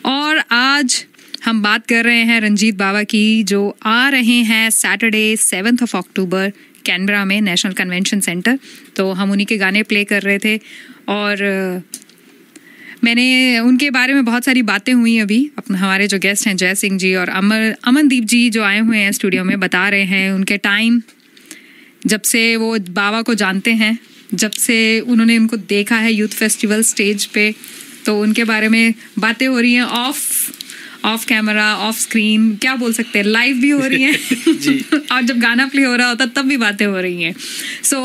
और आज हम बात कर रहे हैं रंजीत बावा की, जो आ रहे हैं सैटरडे 7 अक्टूबर कैनबरा में नेशनल कन्वेंशन सेंटर। तो हम उन्हीं के गाने प्ले कर रहे थे और मैंने उनके बारे में बहुत सारी बातें हुई अभी। हमारे जो गेस्ट हैं जय सिंह जी और अमनदीप जी जो आए हुए हैं स्टूडियो में, बता रहे हैं उनके टाइम जब से वो बाबा को जानते हैं, जब से उन्होंने उनको देखा है यूथ फेस्टिवल स्टेज पे, तो उनके बारे में बातें हो रही हैं ऑफ कैमरा, ऑफ स्क्रीन, क्या बोल सकते हैं, लाइव भी हो रही हैं और जब गाना प्ले हो रहा होता तब भी बातें हो रही हैं। So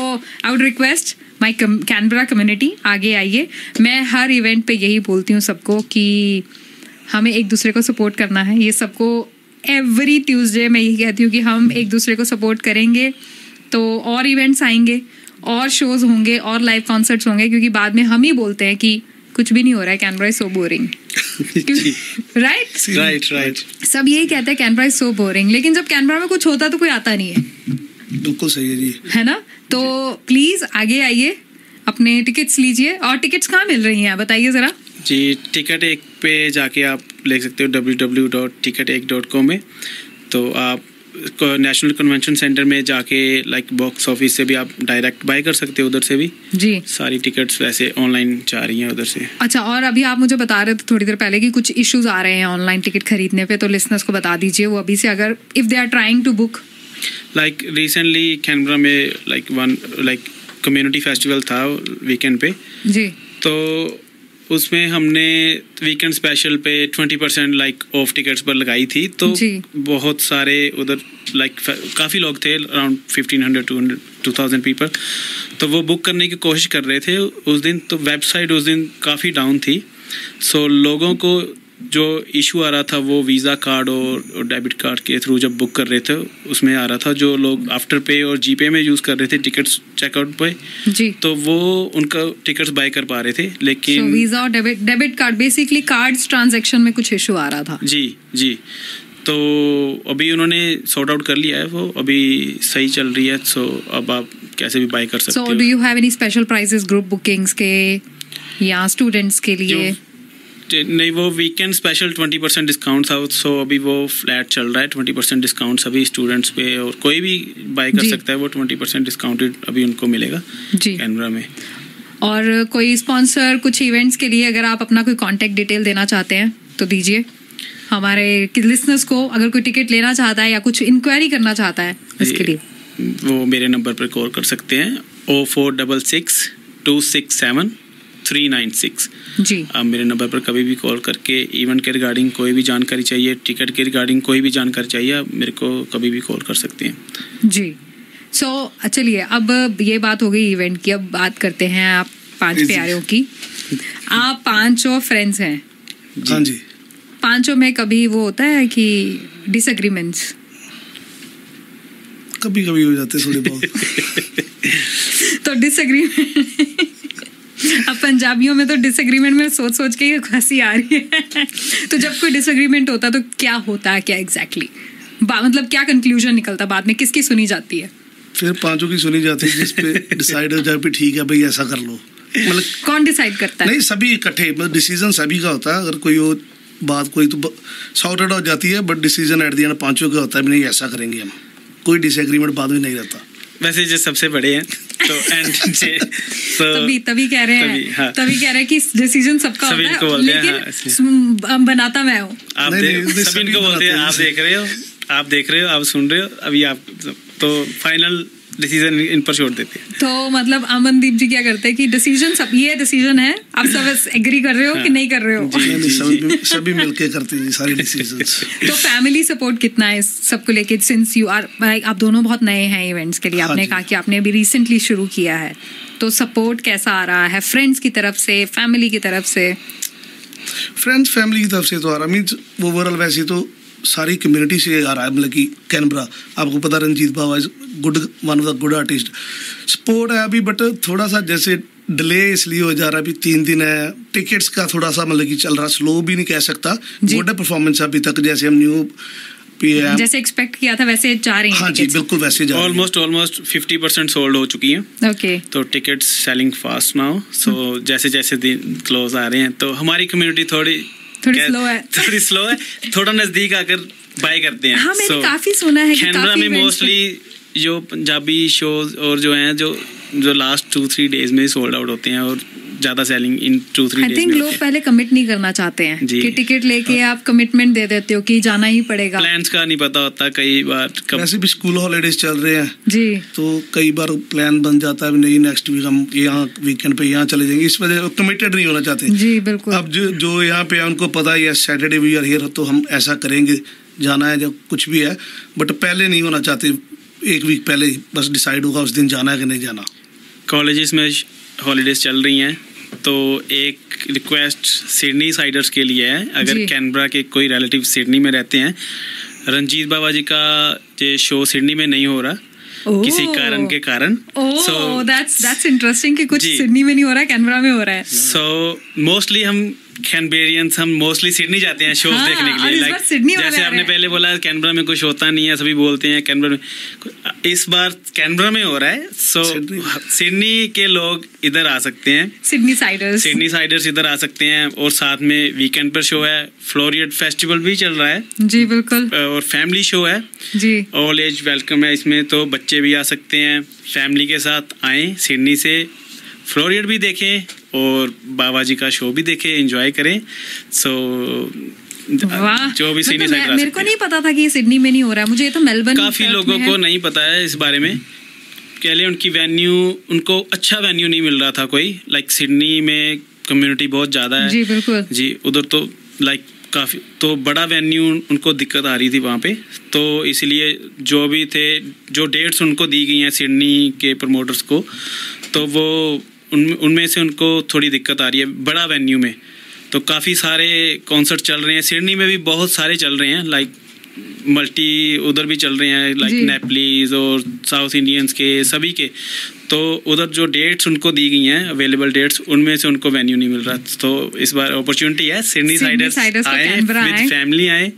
I would request my Canberra community, आगे आइए। मैं हर इवेंट पे यही बोलती हूँ सबको कि हमें एक दूसरे को सपोर्ट करना है। ये सबको एवरी ट्यूसडे मैं यही कहती हूँ कि हम एक दूसरे को सपोर्ट करेंगे तो और इवेंट्स आएंगे, और शोज होंगे, और लाइव कॉन्सर्ट्स होंगे, क्योंकि बाद में हम ही बोलते हैं कि कुछ भी नहीं हो रहा है, Canberra is so boring. Right, सब यही कहते हैं कैनबरा इज सो बोरिंग, लेकिन जब कैनबरा में कुछ होता तो कोई आता नहीं है। बिल्कुल सही है जी, है ना? तो प्लीज आगे आइए, अपने टिकट्स लीजिए। और टिकट्स कहाँ मिल रही हैं बताइए जरा। जी, टिकट एक पे जाके आप ले सकते हो www.ticketek.com में। तो आप नेशनल कन्वेंशन सेंटर में जाके लाइक बॉक्स ऑफिस से भी आप डायरेक्ट बाय कर सकते हो, उधर से भी जी सारी टिकट्स वैसे ऑनलाइन जा रही हैं उधर से। अच्छा, और अभी आप मुझे बता रहे थे थोड़ी देर पहले कि कुछ इश्यूज आ रहे हैं ऑनलाइन टिकट खरीदने पे, तो लिसनर्स को बता दीजिए वो अभी से, अगर if they are trying to book. Like recently Canberra में लाइक कम्युनिटी फेस्टिवल था वीकेंड पे जी, तो उसमें हमने वीकेंड स्पेशल पे 20% लाइक ऑफ टिकट्स पर लगाई थी। तो बहुत सारे उधर लाइक काफ़ी लोग थे, अराउंड 1500 to 2000 पीपल, तो वो बुक करने की कोशिश कर रहे थे उस दिन। तो वेबसाइट उस दिन काफ़ी डाउन थी। सो लोगों को जो इशू आ रहा था वो वीज़ा कार्ड और डेबिट कार्ड के थ्रू जब बुक कर रहे थे उसमें आ रहा था। जो लोग आफ्टर पे और जीपे में यूज़ कर रहे थे टिकट्स चेकआउट पे जी, तो वो उनका टिकट्स बाय कर पा रहे थे, लेकिन वीज़ा और debit card, basically cards transaction में कुछ इशू आ रहा था। जी। तो अभी उन्होंने सॉर्ट आउट कर लिया है, वो अभी सही चल रही है। सो अब आप कैसे भी बाय कर सकते हो। So do you have any special prices group bookings के या स्टूडेंट्स के लिए? नहीं, वो वीकेंड स्पेशल 20% डिस्काउंट था। सो अभी वो फ्लैट चल रहा है, 20% डिस्काउंट सभी स्टूडेंट्स पे, और कोई भी बाय कर सकता है। वो 20% डिस्काउंटेड अभी उनको मिलेगा कैनबरा में। और कोई स्पॉन्सर कुछ इवेंट्स के लिए अगर आप अपना कोई कॉन्टेक्ट डिटेल देना चाहते हैं तो दीजिए हमारे लिसनर्स को। अगर कोई टिकट लेना चाहता है या कुछ इंक्वायरी करना चाहता है इसके लिए, वो मेरे नंबर पर कॉल कर सकते हैं 0466 267 396 जी। आप मेरे नंबर पर कभी भी कॉल करके इवेंट के रिगार्डिंग कोई भी जानकारी चाहिए, टिकट के रिगार्डिंग कोई भी जानकारी चाहिए, आप मेरे को कभी भी कॉल कर सकते हैं जी। सो चलिए, अब ये बात हो गई इवेंट की, अब बात करते हैं आप 5 प्यारों की। आप 5 फ्रेंड्स हैं। हाँ जी। 5 में कभी वो होता है कि डिसएग्रीमेंट्स? कभी कभी हो जाते थोड़े बहुत। तो डिसएग्रीमेंट अब पंजाबियों में तो डिसएग्रीमेंट में सोच सोच के हंसी आ रही है। तो जब कोई डिसएग्रीमेंट होता है तो क्या होता है, क्या एग्जैक्टली मतलब क्या कंक्लूजन निकलता है बाद में, किसकी सुनी जाती है? फिर 5 की सुनी जाती है, जिसपे डिसाइड हो जाए भी ठीक है भाई ऐसा कर लो। मतलब कौन डिसाइड करता है? नहीं, सभी इकट्ठे, मतलब डिसीजन सभी का होता है। अगर कोई हो बात कोई तो सॉर्टेड हो जाती है, but decision at the end 5 का होता है, नहीं ऐसा करेंगे हम। कोई डिसएग्रीमेंट बाद में नहीं रहता। वैसे जो सबसे बड़े हैं तो तभी कह रहे हैं, हाँ। तभी कह रहे हैं कि डिसीजन सबका होता है, लेकिन बनाता मैं हूँ। आप सभी इनको बोलते हैं, आप देख रहे हो, आप सुन रहे हो, अभी आप तो फाइनल डिसीजन इन पर छोड़ देते हैं। तो मतलब अमनदीप जी क्या करते हैं कि डिसीजन सब ये डिसीजन है, आप सब एग्री कर रहे हो कि नहीं कर रहे हो? सभी मिलके करते हैं सारे डिसीजंस। तो फैमिली सपोर्ट कितना है इस सबको लेके? सिंस यू आर आप दोनों बहुत नए हैं इवेंट्स के लिए, आपने कहा कि आपने अभी रिसेंटली शुरू किया है, तो सपोर्ट कैसा आ रहा है फ्रेंड्स की तरफ से, फैमिली की तरफ से? फ्रेंड्स फैमिली की तरफ से तो आ रहा, मीन्स ओवरऑल वैसे तो सारी कम्युनिटी से आ रहा है, मतलब कि कैनबरा आपको पता Ranjit Bawa is good, one of the good artist. Support है अभी, बट थोड़ा सा जैसे डिले इसलिए हो जा रहा है, अभी 3 दिन है, टिकट्स का थोड़ा सा मतलब कि चल रहा, स्लो भी नहीं कह सकता, गुड परफॉर्मेंस अभी तक, जैसे हम न्यू PM जैसे एक्सपेक्ट किया था वैसे जा रही हैं। हाँ जी बिल्कुल वैसे जा रही है। ऑलमोस्ट 50% सोल्ड हो चुकी हैं। ओके, तो टिकट्स सेलिंग फास्ट नाउ। सो जैसे जैसे दिन क्लोज आ रहे हैं तो हमारी कम्युनिटी थोड़ी स्लो है, थोड़ी स्लो है, थोड़ा नजदीक आकर बाय करते हैं। हाँ मैंने काफी सुना है कि कैनबरा में मोस्टली जो पंजाबी शोज और जो हैं जो लास्ट 2-3 डेज में सोल्ड आउट होते हैं और ज्यादा सेलिंग इन 2-3 डेज में। लोग पहले कमिट नहीं करना चाहते हैं कि टिकट लेके आप कमिटमेंट दे देते हो कि जाना ही पड़ेगा, प्लान्स का नहीं पता होता कई बार। वैसे भी स्कूल हॉलीडेज चल रहे हैं जी, तो कई बार प्लान बन जाता है नहीं नेक्स्ट वीक हम यहाँ वीकेंड पे यहाँ चले जाएंगे, इस वजह कमिटेड नहीं होना चाहते। जी बिल्कुल। अब जो यहाँ पे उनको पता है सैटरडे वी आर हियर तो हम ऐसा करेंगे, जाना है जब कुछ भी है, बट पहले नहीं होना चाहते, 1 वीक पहले ही बस डिसाइड होगा उस दिन जाना है कि नहीं जाना। कॉलेजेस में हॉलीडेज चल रही हैं तो एक रिक्वेस्ट सिडनी साइडर्स के लिए है, अगर कैनबरा के कोई रिलेटिव सिडनी में रहते हैं, रंजीत बाबा जी का ये शो सिडनी में नहीं हो रहा किसी कारण के कारण। सो दैट्स इंटरेस्टिंग कि कुछ सिडनी में नहीं हो रहा है, कैनबरा में हो रहा है। सो मोस्टली हम कैनबेरियंस हम मोस्टली सिडनी जाते हैं शोज देखने के लिए। लाइक जैसे आपने पहले बोला कैनबरा में कुछ होता नहीं है, सभी बोलते हैं कैनबरा में, इस बार कैनबरा में हो रहा है। सो सिडनी के लोग इधर आ सकते हैं, सिडनी साइडर्स इधर आ सकते हैं, और साथ में वीकेंड पर शो है, फ्लोरियड फेस्टिवल भी चल रहा है जी बिल्कुल, और फैमिली शो है जी, ऑल एज वेलकम है इसमें, तो बच्चे भी आ सकते हैं, फैमिली के साथ आएं, सिडनी से फ्लोरियड भी देखें और बाबा जी का शो भी देखें, एंजॉय करें। सो जो भी सिडनी साइड मेरे को नहीं पता था कि ये सिडनी में नहीं हो रहा है, मुझे ये तो मेलबर्न, काफी लोगों को नहीं पता है इस बारे में, कह लें उनकी वेन्यू, उनको अच्छा वेन्यू नहीं मिल रहा था कोई। लाइक सिडनी में कम्युनिटी बहुत ज्यादा है जी बिल्कुल जी, उधर तो लाइक काफी तो बड़ा वेन्यू उनको दिक्कत आ रही थी वहाँ पे, तो इसलिए जो भी थे, जो डेट्स उनको दी गई हैं सिडनी के प्रमोटर्स को, तो वो उनमें से उनको थोड़ी दिक्कत आ रही है बड़ा वेन्यू में। तो काफ़ी सारे कॉन्सर्ट चल रहे हैं सिडनी में भी, बहुत सारे चल रहे हैं, लाइक मल्टी उधर भी चल रहे हैं, लाइक नेपलीज और साउथ इंडियंस के सभी के, तो उधर जो डेट्स उनको दी गई हैं अवेलेबल डेट्स, उनमें से उनको वेन्यू नहीं मिल रहा। तो इस बार अपॉर्चुनिटी है, सिडनी साइडर्स आए विद फैमिली आए,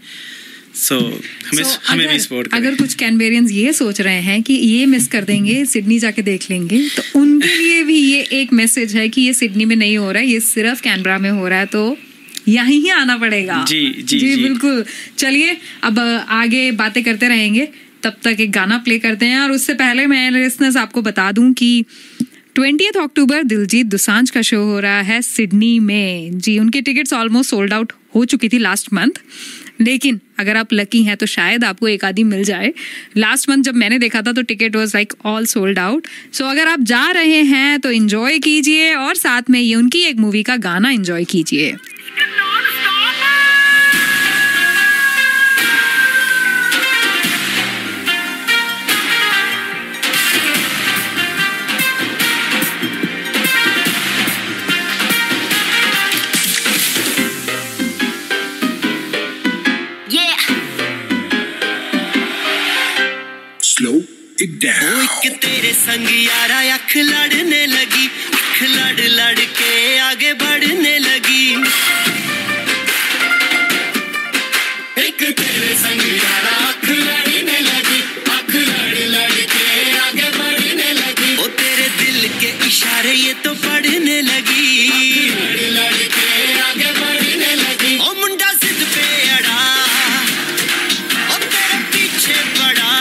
हमें भी सपोर्ट करें। अगर कुछ कैनबेरियंस ये सोच रहे हैं कि ये मिस कर देंगे, सिडनी जाके देख लेंगे, तो उनके लिए भी ये एक मैसेज है कि ये सिडनी में नहीं हो रहा है, ये सिर्फ कैनबरा में हो रहा है, तो यहीं ही आना पड़ेगा। जी बिल्कुल। चलिए अब आगे बातें करते रहेंगे, तब तक एक गाना प्ले करते हैं, और उससे पहले मैं लिसनर्स आपको बता दूं कि 20 अक्टूबर दिलजीत दोसांझ का शो हो रहा है सिडनी में। जी, उनकी टिकट्स ऑलमोस्ट सोल्ड आउट हो चुकी थी लास्ट मंथ, लेकिन अगर आप लकी हैं तो शायद आपको एक आधी मिल जाए। लास्ट मंथ जब मैंने देखा था तो ticket was like all sold out. So अगर आप जा रहे हैं तो एंजॉय कीजिए, और साथ में ये उनकी एक मूवी का गाना एंजॉय कीजिए। एक तेरे संग यारा अख लड़ने लगी, अख लड़ लड़ के आगे बढ़ने लगी। एक तेरे संग यारा अख लड़ने लगी, अख लड़ लड़ के आगे बढ़ने लगी। ओ तेरे दिल के इशारे ये तो पढ़ने लगी, लड़ लड़ के आगे बढ़ने लगी। ओ मुंडा जिद पे अड़ा, ओ तेरे पीछे पड़ा,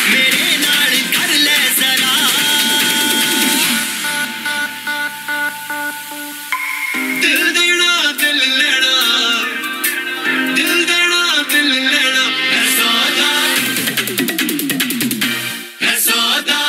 मेरे नाल कर ले जरा। दिल देना दिल लेना, दिल देना दिल लेना, है सौदा है सौदा।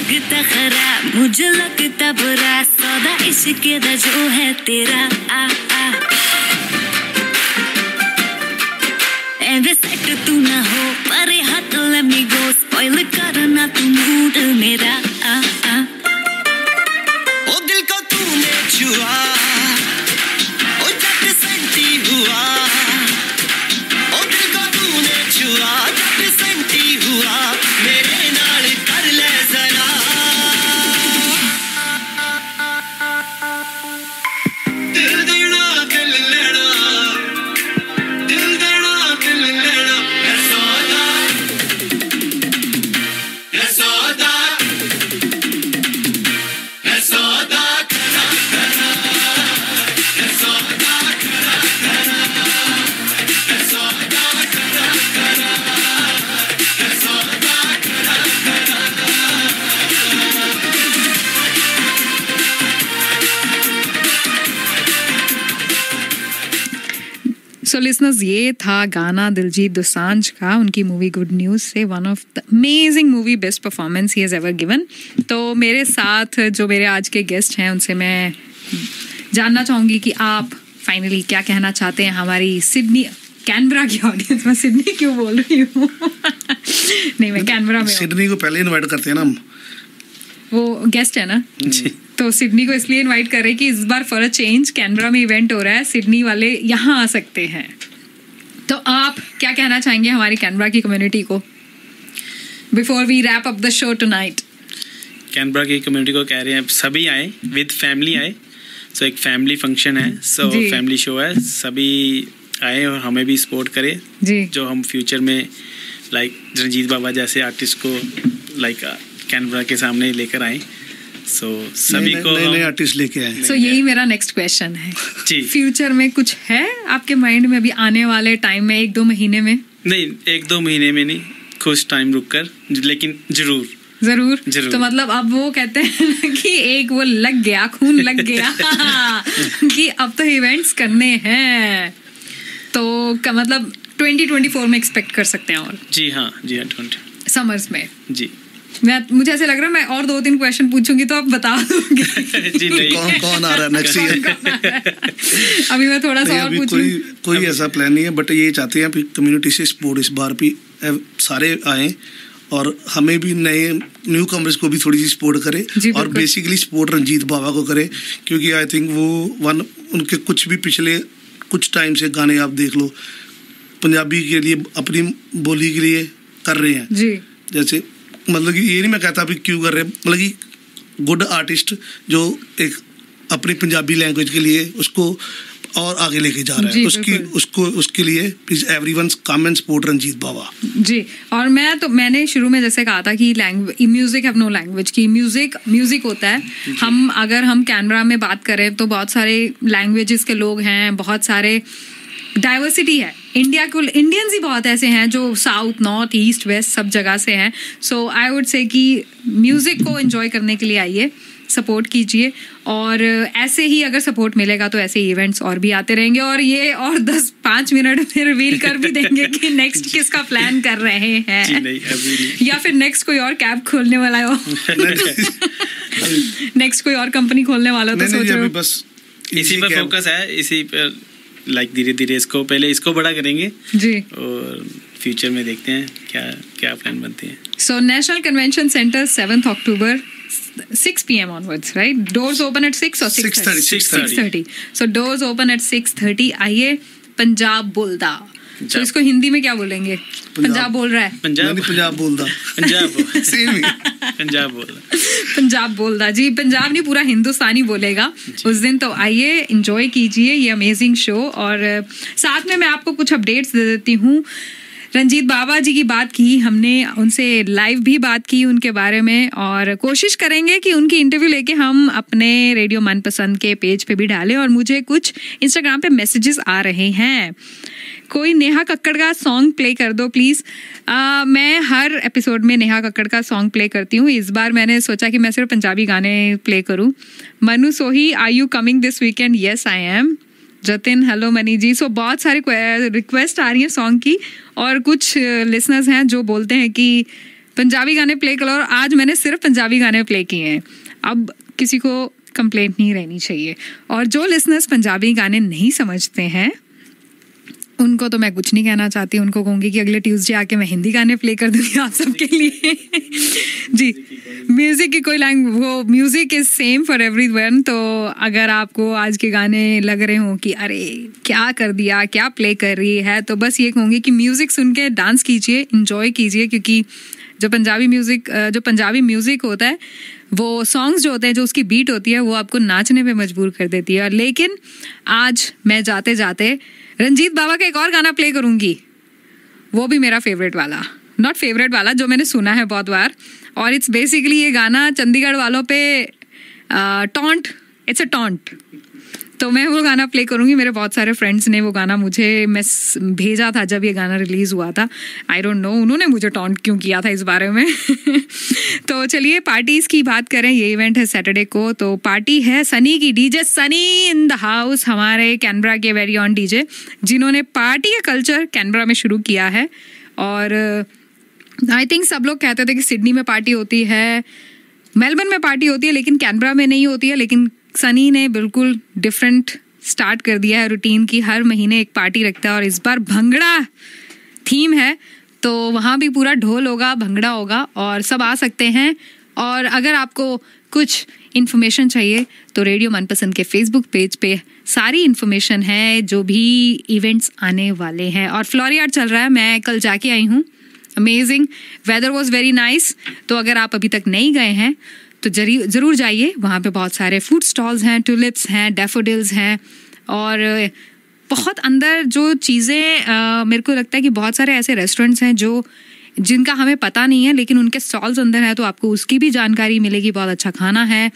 लगता खराब मुझे लगता बुरा सौदा इश्क दा जो है तेरा आ आ एंड सेट तू ना हो पर हाथ let me go spoil करना तू मूड मेरा आ आ ओ दिल को तूने छुआ ओ जट संती हुआ ओ दिल को तूने छुआ जट संती हुआ मेरे नाल कर ले जरा दिल देना दिल लेना दिल देना दिल लेना है सौदा है सौदा है सौदा करा करा है सौदा करा करा है सौदा करा करा है सौदा करा करा सो लिसनर्स, ये था गाना दिलजीत दोसांझ का उनकी मूवी गुड न्यूज़ से, one of the amazing movie, best performance he has ever given. तो मेरे साथ जो मेरे आज के गेस्ट हैं उनसे मैं जानना चाहूँगी कि आप फाइनली क्या कहना चाहते हैं हमारी सिडनी कैनबरा की ऑडियंस में। सिडनी क्यों बोल रही हूँ नहीं, मैं कैनबरा में हूँ। सिडनी को पहले इनवाइट करते हैं ना हम, वो गेस्ट है ना जी। तो सिडनी को इसलिए इनवाइट कर रहे हैं कि इस बार फॉर अ चेंज कैनबरा में इवेंट हो रहा है, सिडनी वाले यहाँ आ सकते हैं। तो आप क्या कहना चाहेंगे हमारी कैनबरा की कम्युनिटी को before we wrap up the show tonight? Canberra की कम्युनिटी को कह रहे हैं सभी आए, विद फैमिली आए। सो एक फैमिली फंक्शन है, सो जी। फैमिली शो है, सभी आए और हमें भी सपोर्ट करें जी। जो हम फ्यूचर में लाइक रंजीत बाबा जैसे आर्टिस्ट को लाइक कैनबरा के सामने लेकर आए। सो सभी को नए आर्टिस्ट लेके आए। सो यही मेरा नेक्स्ट क्वेश्चन है, जी। फ्यूचर में कुछ है आपके माइंड में अभी आने वाले टाइम में, 1-2 महीने में? नहीं, 1-2 महीने में नहीं, कुछ टाइम रुक कर, लेकिन जरूर जरूर। तो मतलब अब वो कहते हैं ना कि एक वो लग गया, खून लग गया कि अब तो इवेंट्स करने हैं, तो मतलब 2024 में एक्सपेक्ट कर सकते हैं। और जी हाँ 20 समर्स में जी। मुझे ऐसे लग रहा है मैं और 2-3 क्वेश्चन पूछूंगी तो आप बता दोगे जी नहीं। कौन आ रहा है नेक्स्ट ईयर? अभी मैं थोड़ा सा और पूछूं। कोई ऐसा प्लान नहीं है, बट ये चाहते हैं कम्युनिटी से सपोर्ट इस बार भी सारे आए और हमें भी नए न्यू कमर्स को भी थोड़ी सी सपोर्ट करे और बेसिकली सपोर्ट रंजीत बाबा को करे, क्योंकि आई थिंक वो उनके कुछ भी पिछले कुछ टाइम से गाने आप देख लो पंजाबी के लिए, अपनी बोली के लिए कर रहे हैं जी। जैसे मतलब कि ये नहीं मैं कहता भी क्यों कर रहे हैं, मतलब कि गुड आर्टिस्ट जो एक अपनी पंजाबी लैंग्वेज के लिए उसको और आगे लेके जा रहा है, उसके लिए please everyone come and support Ranjit Baba ji. और मैंने शुरू में जैसे कहा था कि म्यूजिक हैव नो लैंग्वेज, की म्यूजिक होता है। हम कैनबरा में बात करें तो बहुत सारे लैंग्वेजेस के लोग हैं, बहुत सारे डाइवर्सिटी है। इंडियंस ही बहुत ऐसे हैं जो साउथ, नॉर्थ, ईस्ट, वेस्ट सब जगह से हैं। सो आई वुड से कि म्यूजिक को एंजॉय करने के लिए आइए, सपोर्ट कीजिए, और ऐसे ही अगर सपोर्ट मिलेगा तो ऐसे इवेंट्स और भी आते रहेंगे। और ये और 10-5 मिनट में रिवील कर भी देंगे कि नेक्स्ट किसका प्लान कर रहे हैं। नहीं, अभी नहीं। या फिर नेक्स्ट कोई और कैब खोलने वाला हो नेक्स्ट कोई और कंपनी खोलने वाला हो तो सोच रहे हो? बस इसी पर फोकस है, इसी पर लाइक धीरे-धीरे इसको बड़ा करेंगे जी, और फ्यूचर में देखते हैं क्या प्लान बनते हैं। So national convention centre 7 October 6 PM onwards, right? Doors open at 6 or 6:30? So doors open at 6:30. आइए, पंजाब बोलदा। तो इसको हिंदी में क्या बोलेंगे? पंजाब बोल रहा है। पंजाब बोलदा पंजाब बोलदा जी। पंजाब नहीं, पूरा हिंदुस्तानी बोलेगा उस दिन। तो आइए, एंजॉय कीजिए ये अमेजिंग शो। और साथ में मैं आपको कुछ अपडेट्स दे देती हूँ। रंजीत बाबा जी की बात की हमने, उनसे लाइव भी बात की उनके बारे में, और कोशिश करेंगे कि उनकी इंटरव्यू लेके हम अपने रेडियो मनपसंद के पेज पे भी डालें। और मुझे कुछ इंस्टाग्राम पे मैसेजेस आ रहे हैं, कोई नेहा कक्कड़ का सॉन्ग प्ले कर दो प्लीज़। मैं हर एपिसोड में नेहा कक्कड़ का सॉन्ग प्ले करती हूँ, इस बार मैंने सोचा कि मैं सिर्फ पंजाबी गाने प्ले करूँ। Manu Sohi, are you coming this weekend? Yes I am. Jatin, hello Mani ji. So बहुत सारी रिक्वेस्ट आ रही है सॉन्ग की, और कुछ लिसनर्स हैं जो बोलते हैं कि पंजाबी गाने प्ले करो, और आज मैंने सिर्फ पंजाबी गाने प्ले किए हैं। अब किसी को कंप्लेंट नहीं रहनी चाहिए। और जो लिसनर्स पंजाबी गाने नहीं समझते हैं उनको तो मैं कुछ नहीं कहना चाहती, उनको कहूँगी कि अगले ट्यूसडे आके मैं हिंदी गाने प्ले कर दूँगी आप सबके लिए। जी, म्यूज़िक की कोई लैंग्वेज, वो music is same for everyone. तो अगर आपको आज के गाने लग रहे हों कि अरे क्या कर दिया, क्या प्ले कर रही है, तो बस ये कहूँगी कि म्यूज़िक सुन के डांस कीजिए, इंजॉय कीजिए, क्योंकि जो पंजाबी म्यूज़िक होता है, वो सॉन्ग्स जो होते हैं, जो उसकी बीट होती है, वो आपको नाचने पे मजबूर कर देती है। लेकिन आज मैं जाते जाते रंजीत बाबा का एक और गाना प्ले करूँगी, वो भी मेरा फेवरेट वाला, नॉट फेवरेट वाला, जो मैंने सुना है बहुत बार। और इट्स बेसिकली ये गाना चंडीगढ़ वालों पे टॉन्ट, इट्स अ टॉन्ट। तो मैं वो गाना प्ले करूँगी। मेरे बहुत सारे फ्रेंड्स ने वो गाना मुझे भेजा था जब ये गाना रिलीज़ हुआ था। आई डोंट नो उन्होंने मुझे टॉन्ट क्यों किया था इस बारे में। तो चलिए पार्टीज़ की बात करें। ये इवेंट है सैटरडे को, तो पार्टी है सनी की, DJ Sunny in the house, हमारे कैनबरा के वेरी ऑन डीजे, जिन्होंने पार्टी का कल्चर कैनबरा में शुरू किया है। और आई थिंक सब लोग कहते थे कि सिडनी में पार्टी होती है, मेलबर्न में पार्टी होती है, लेकिन कैनबरा में नहीं होती है। लेकिन सनी ने बिल्कुल डिफरेंट स्टार्ट कर दिया है रूटीन की, हर महीने एक पार्टी रखता है। और इस बार भंगड़ा थीम है, तो वहाँ भी पूरा ढोल होगा, भंगड़ा होगा, और सब आ सकते हैं। और अगर आपको कुछ इन्फॉर्मेशन चाहिए तो रेडियो मनपसंद के फेसबुक पेज पे सारी इन्फॉर्मेशन है, जो भी इवेंट्स आने वाले हैं। और फ्लोरियाड चल रहा है, मैं कल जाके आई हूँ, amazing, weather was very nice. तो अगर आप अभी तक नहीं गए हैं तो ज़रूर जाइए, वहाँ पे बहुत सारे फूड स्टॉल्स हैं, टुलिप्स हैं, डैफोडिल्स हैं, और बहुत अंदर जो चीज़ें मेरे को लगता है कि बहुत सारे ऐसे रेस्टोरेंट्स हैं जिनका हमें पता नहीं है, लेकिन उनके स्टॉल्स अंदर है, तो आपको उसकी भी जानकारी मिलेगी। बहुत अच्छा खाना है।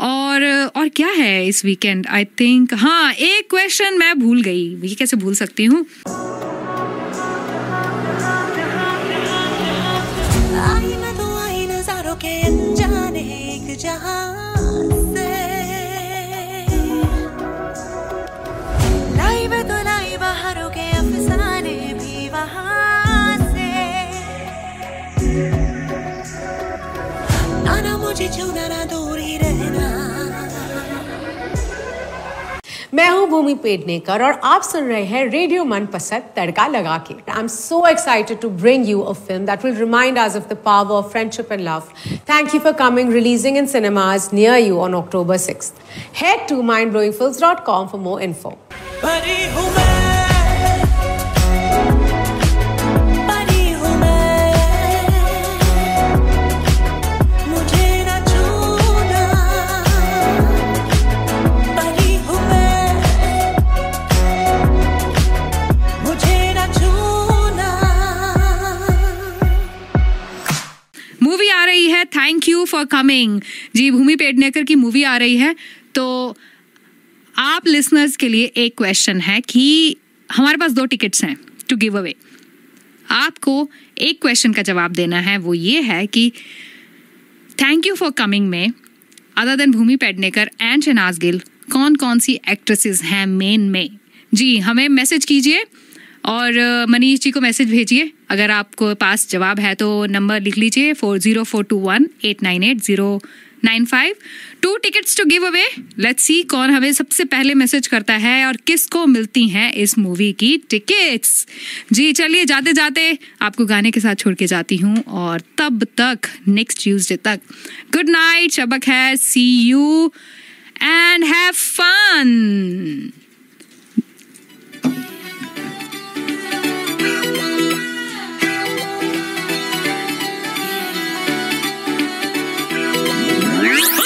और क्या है इस वीकेंड, आई थिंक, हाँ, एक क्वेश्चन मैं भूल गई, ये कैसे भूल सकती हूँ। मैं हूं भूमि पेडनेकर और आप सुन रहे हैं रेडियो मनपसंद तड़का लगा के। I am so excited to bring you a film that will remind us of the power of friendship and love. Thank you for coming, releasing in cinemas near you on October 6th. Head to mindblowingfilms.com for more info. Movie आ रही है thank you for coming. जी, भूमि पेडनेकर की movie आ रही है। तो आप लिसनर्स के लिए एक क्वेश्चन है कि हमारे पास 2 टिकट्स हैं टू गिव अवे। आपको एक क्वेश्चन का जवाब देना है, वो ये है कि थैंक यू फॉर कमिंग में other than Bhumi Pednekar and Shehnaaz Gill कौन कौन सी एक्ट्रेसेस हैं मेन में। जी, हमें मैसेज कीजिए और मनीष जी को मैसेज भेजिए। अगर आपको पास जवाब है तो नंबर लिख लीजिए 404218989095। 2 tickets to give away. Let's see कौन हमें सबसे पहले मैसेज करता है और किसको मिलती हैं इस मूवी की टिकट्स। जी, चलिए जाते जाते आपको गाने के साथ छोड़ के जाती हूँ, और तब तक नेक्स्ट ट्यूसडे तक गुड नाइट, शब खैर, सी यू एंड हैव फन।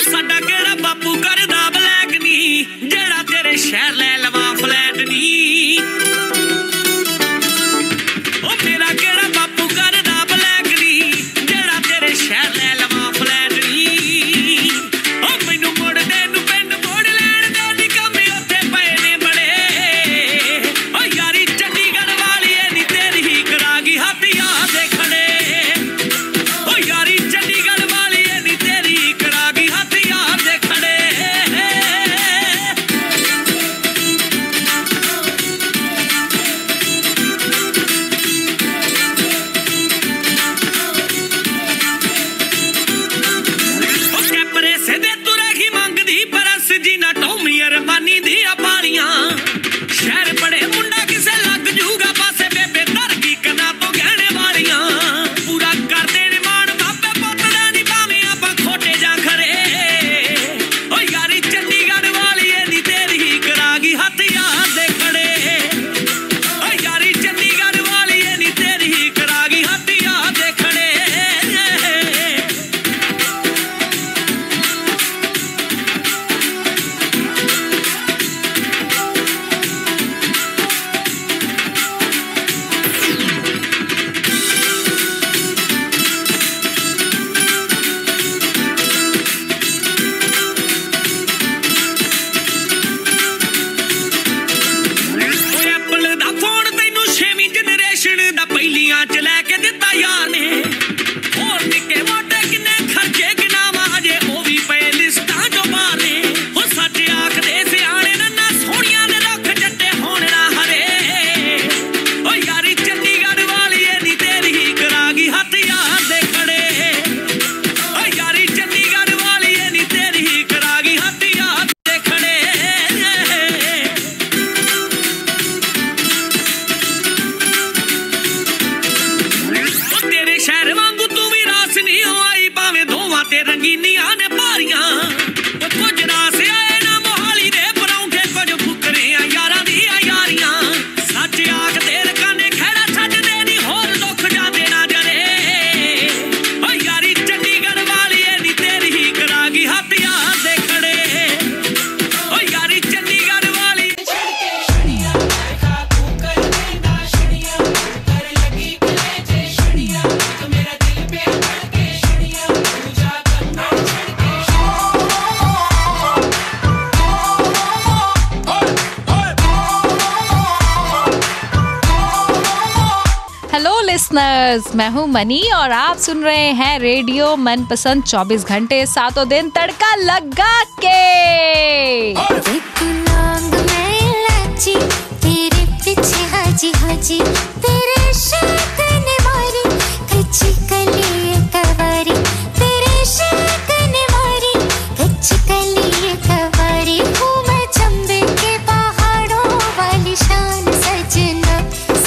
ਸਾਡਾ ਕਿਹੜਾ ਬਾਪੂ ਕਰਦਾ ਬਲੈਕ ਨੀ, ਜਿਹੜਾ ਤੇਰੇ ਸ਼ਹਿਰ ਲੈ ਲਵਾਂ ਫਲੈਟ ਨੀ। ਉਹ ਮੇਰਾ ਕਿਹੜਾ ਬਾਪੂ ਕਰਦਾ ਬਲੈਕ ਨੀ, ਜਿਹੜਾ ਤੇਰੇ ਸ਼ਹਿਰ ਲੈ ਲਵਾਂ ਫਲੈਟ ਨੀ। ਉਹ ਮੈਨੂੰ ਮੁੜਦੇ ਨੂੰ ਪਿੰਡ ਮੋੜ ਲੈਣ ਦੇ ਨੀ, ਕੰਮੀ ਉੱਥੇ ਪਏ ਨੇ ਬੜੇ। ਉਹ ਯਾਰੀ ਚੰਡੀਗੜ੍ਹ ਵਾਲੀ ਏ ਨੀ ਤੇਰੀ ਹੀ ਕਰਾਂਗੀ ਹੱਥ ਯਾਰ ਦੇ ਖੜੇ। ਉਹ ਯਾਰੀ ਚੰਡੀਗੜ੍ਹ ਵਾਲੀ ਏ ਨੀ ਤੇਰੀ ਕਰਾਂਗੀ ਹੱਥ ਯਾਰ ਦੇ ਖੜੇ। ਦੀਆਂ ਪਾਲੀਆਂ ਸ਼ਹਿਰ ਬੜੇ ਮੁੰਡਾ ਕਿਸੇ ਲੱਗ ਜੂਗਾ ਪਾਸੇ ਬੇਬੇ ਧਰ ਗਈ ਕੰਨਾਂ ਤੋਂ ਗਹਿਣੇ ਵਾਲੀਆਂ ਪੂਰਾ ਕਰਦੇ ਨੇ ਮਾਣ ਬਾਪੇ ਪੁੱਤ ਦਾ ਨੀ ਭਾਵੇਂ ਆਪਾਂ ਖੋਟੇ ਜਾਂ ਖਰੇ ਓ ਯਾਰੀ ਚੰਡੀਗੜ੍ਹ ਵਾਲੀ ਏ ਨੀ ਤੇਰੀ ਹੀ ਕਰਾ ਗਈ ਹੱਥ ਯਾਰ ਦੇ ਖੜੇ ਓ ਯਾਰੀ ਚੰਡੀਗੜ੍ਹ ਵਾਲੀ ਏ ਨੀ ਤੇਰੀ ਹੀ ਕਰਾ ਗਈ ਹੱਥ ਯਾਰ ਦੇ ਖੜੇ ਦਾ ਪਹਿਲੀਆਂ ਚ ਲੈ ਕੇ ਦਿੱਤਾ ਯਾਰ ਨੇ ਹੋਰ ਨਿੱਕੇ ਮੋਟੇ ਕਿੰਨੇ ਖਰਚੇ ਗਿਨਾਵਾਂ ਅਜੇ ਉਹ ਵੀ ਪਏ ਲਿਸਟਾਂ ਚੋਂ ਬਾਹਰ ਨੇ ਉਹ ਸੱਚ ਆਖਦੇ ਸਿਆਣੇ ਨੰਨਾ ਸੋਹਣੀਆਂ ਦੇ ਰੁੱਖ ਜੱਟੇ ਹੋਣ ਨਾ ਹਰੇ ਓ ਯਾਰੀ ਚੰਡੀਗੜ੍ਹ ਵਾਲੀ ਏ ਨੀ ਤੇਰੀ ਹੀ ਕਰਾ ਗਈ ਹੱਥ ਯਾਰ ਦੇ ਖੜੇ ਓ ਯਾਰੀ ਚੰਡੀਗੜ੍ਹ ਵਾਲੀ ਏ ਨੀ ਤੇਰੀ ਹੀ ਕਰਾ ਗਈ ਹੱਥ ਯਾਰ ਦੇ ਖੜੇ ਸ਼ਹਿਰ ਵਾਂਗੂ ਤੂੰ ਵੀ ਰਾਸ ਨਹੀਂ ਹੋਈ ਭਾਵੇਂ ਦੋਵਾਂ ਤੇ ਰੰਗੀਨੀਆਂ ਨੇ ਭਾਰੀਆਂ ਕੁਝ ਰਾਸ ਆਏ ਨਾ ਮੋਹਾਲੀ ਦੇ ਪਰੌਂਠੇ ਕੁਝ ਫੁਕਰੇ ਆ ਯਾਰਾਂ ਦੀਆਂ ਯਾਰੀਆਂ ਸੱਚ ਆਖਦੇ ਰਕਾਨੇ ਖਹਿੜਾ ਛੱਡਦੇ ਨਹੀਂ ਹੋਰ ਦੁੱਖ ਜਾਂਦੇ ਨਾ ਜਰੇ ਓ ਯਾਰੀ ਚੰਡੀਗੜ੍ਹ ਵਾਲੀ ਏ ਨੀ ਤੇਰੀ ਹੀ ਕਰਾ ਗਈ ਹੱਥ ਯਾਰ ਦੇ ਖੜੇ ਓ ਯਾਰੀ ਚੰਡੀਗੜ੍ਹ ਵਾਲੀ हेलो लिसनर्स, मैं हूँ मनी और आप सुन रहे हैं रेडियो मनपसंद 24 घंटे 7 दिन तड़का लगा के। एक लौंग में इलायची तेरे पीछे हाजी हाजी तेरे शेक ने मारी कच्ची कली कवारी तेरे शेक ने मारी कच्ची कली कवारी हूँ मैं चंबे के पहाड़ों वाली शान सजना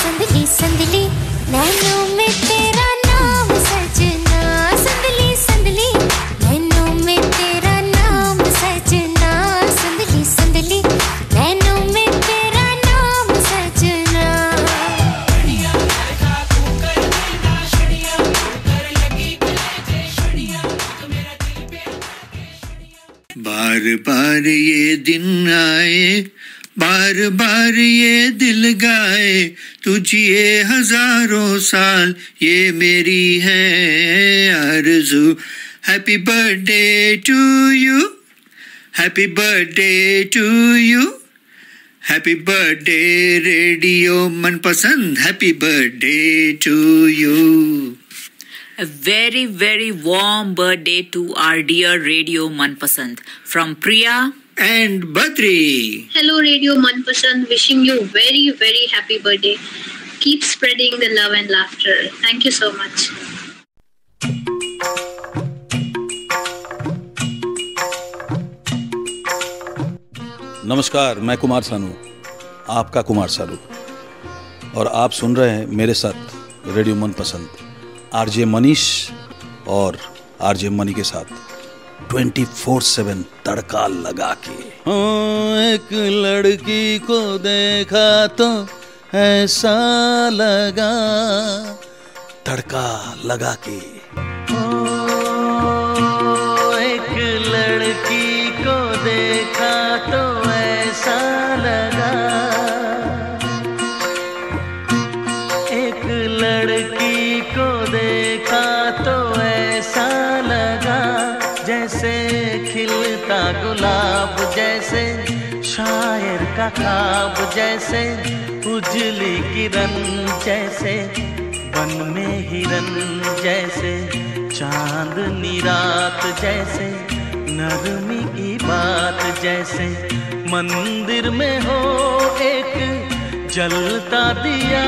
संदली संदली नैनों में तेरा नाम सजना संदली संदली नैनों में तेरा नाम सजना संदली संदली नैनों में तेरा नाम सजना बार बार ये दिन आए बार बार ये दिल गाए तुझे हजारों साल ये मेरी है आरज़ू happy birthday to you happy birthday to you happy birthday radio Manpasand happy birthday to you A very, very warm birthday to our dear Radio Manpasand from Priya and Badri. Hello Radio Manpasand, wishing you very, very happy birthday. Keep spreading the love and laughter. Thank you so much. नमस्कार, मैं कुमार सानू, आपका कुमार सानू, और आप सुन रहे हैं मेरे साथ radio मनपसंद आरजे मनीष और आरजे मनी के साथ 24/7 तड़का लगा के। एक लड़की को देखा तो ऐसा लगा तड़का लगा के। एक लड़की को देखा तो ऐसा लगा एक लड़की को देखा तो ऐसा लगा जैसे खिलता गुलाब जैसे शायर का ख्वाब जैसे उजली किरण जैसे बन में हिरन जैसे चांदनी रात जैसे नरमी की बात जैसे मंदिर में हो एक जलता दिया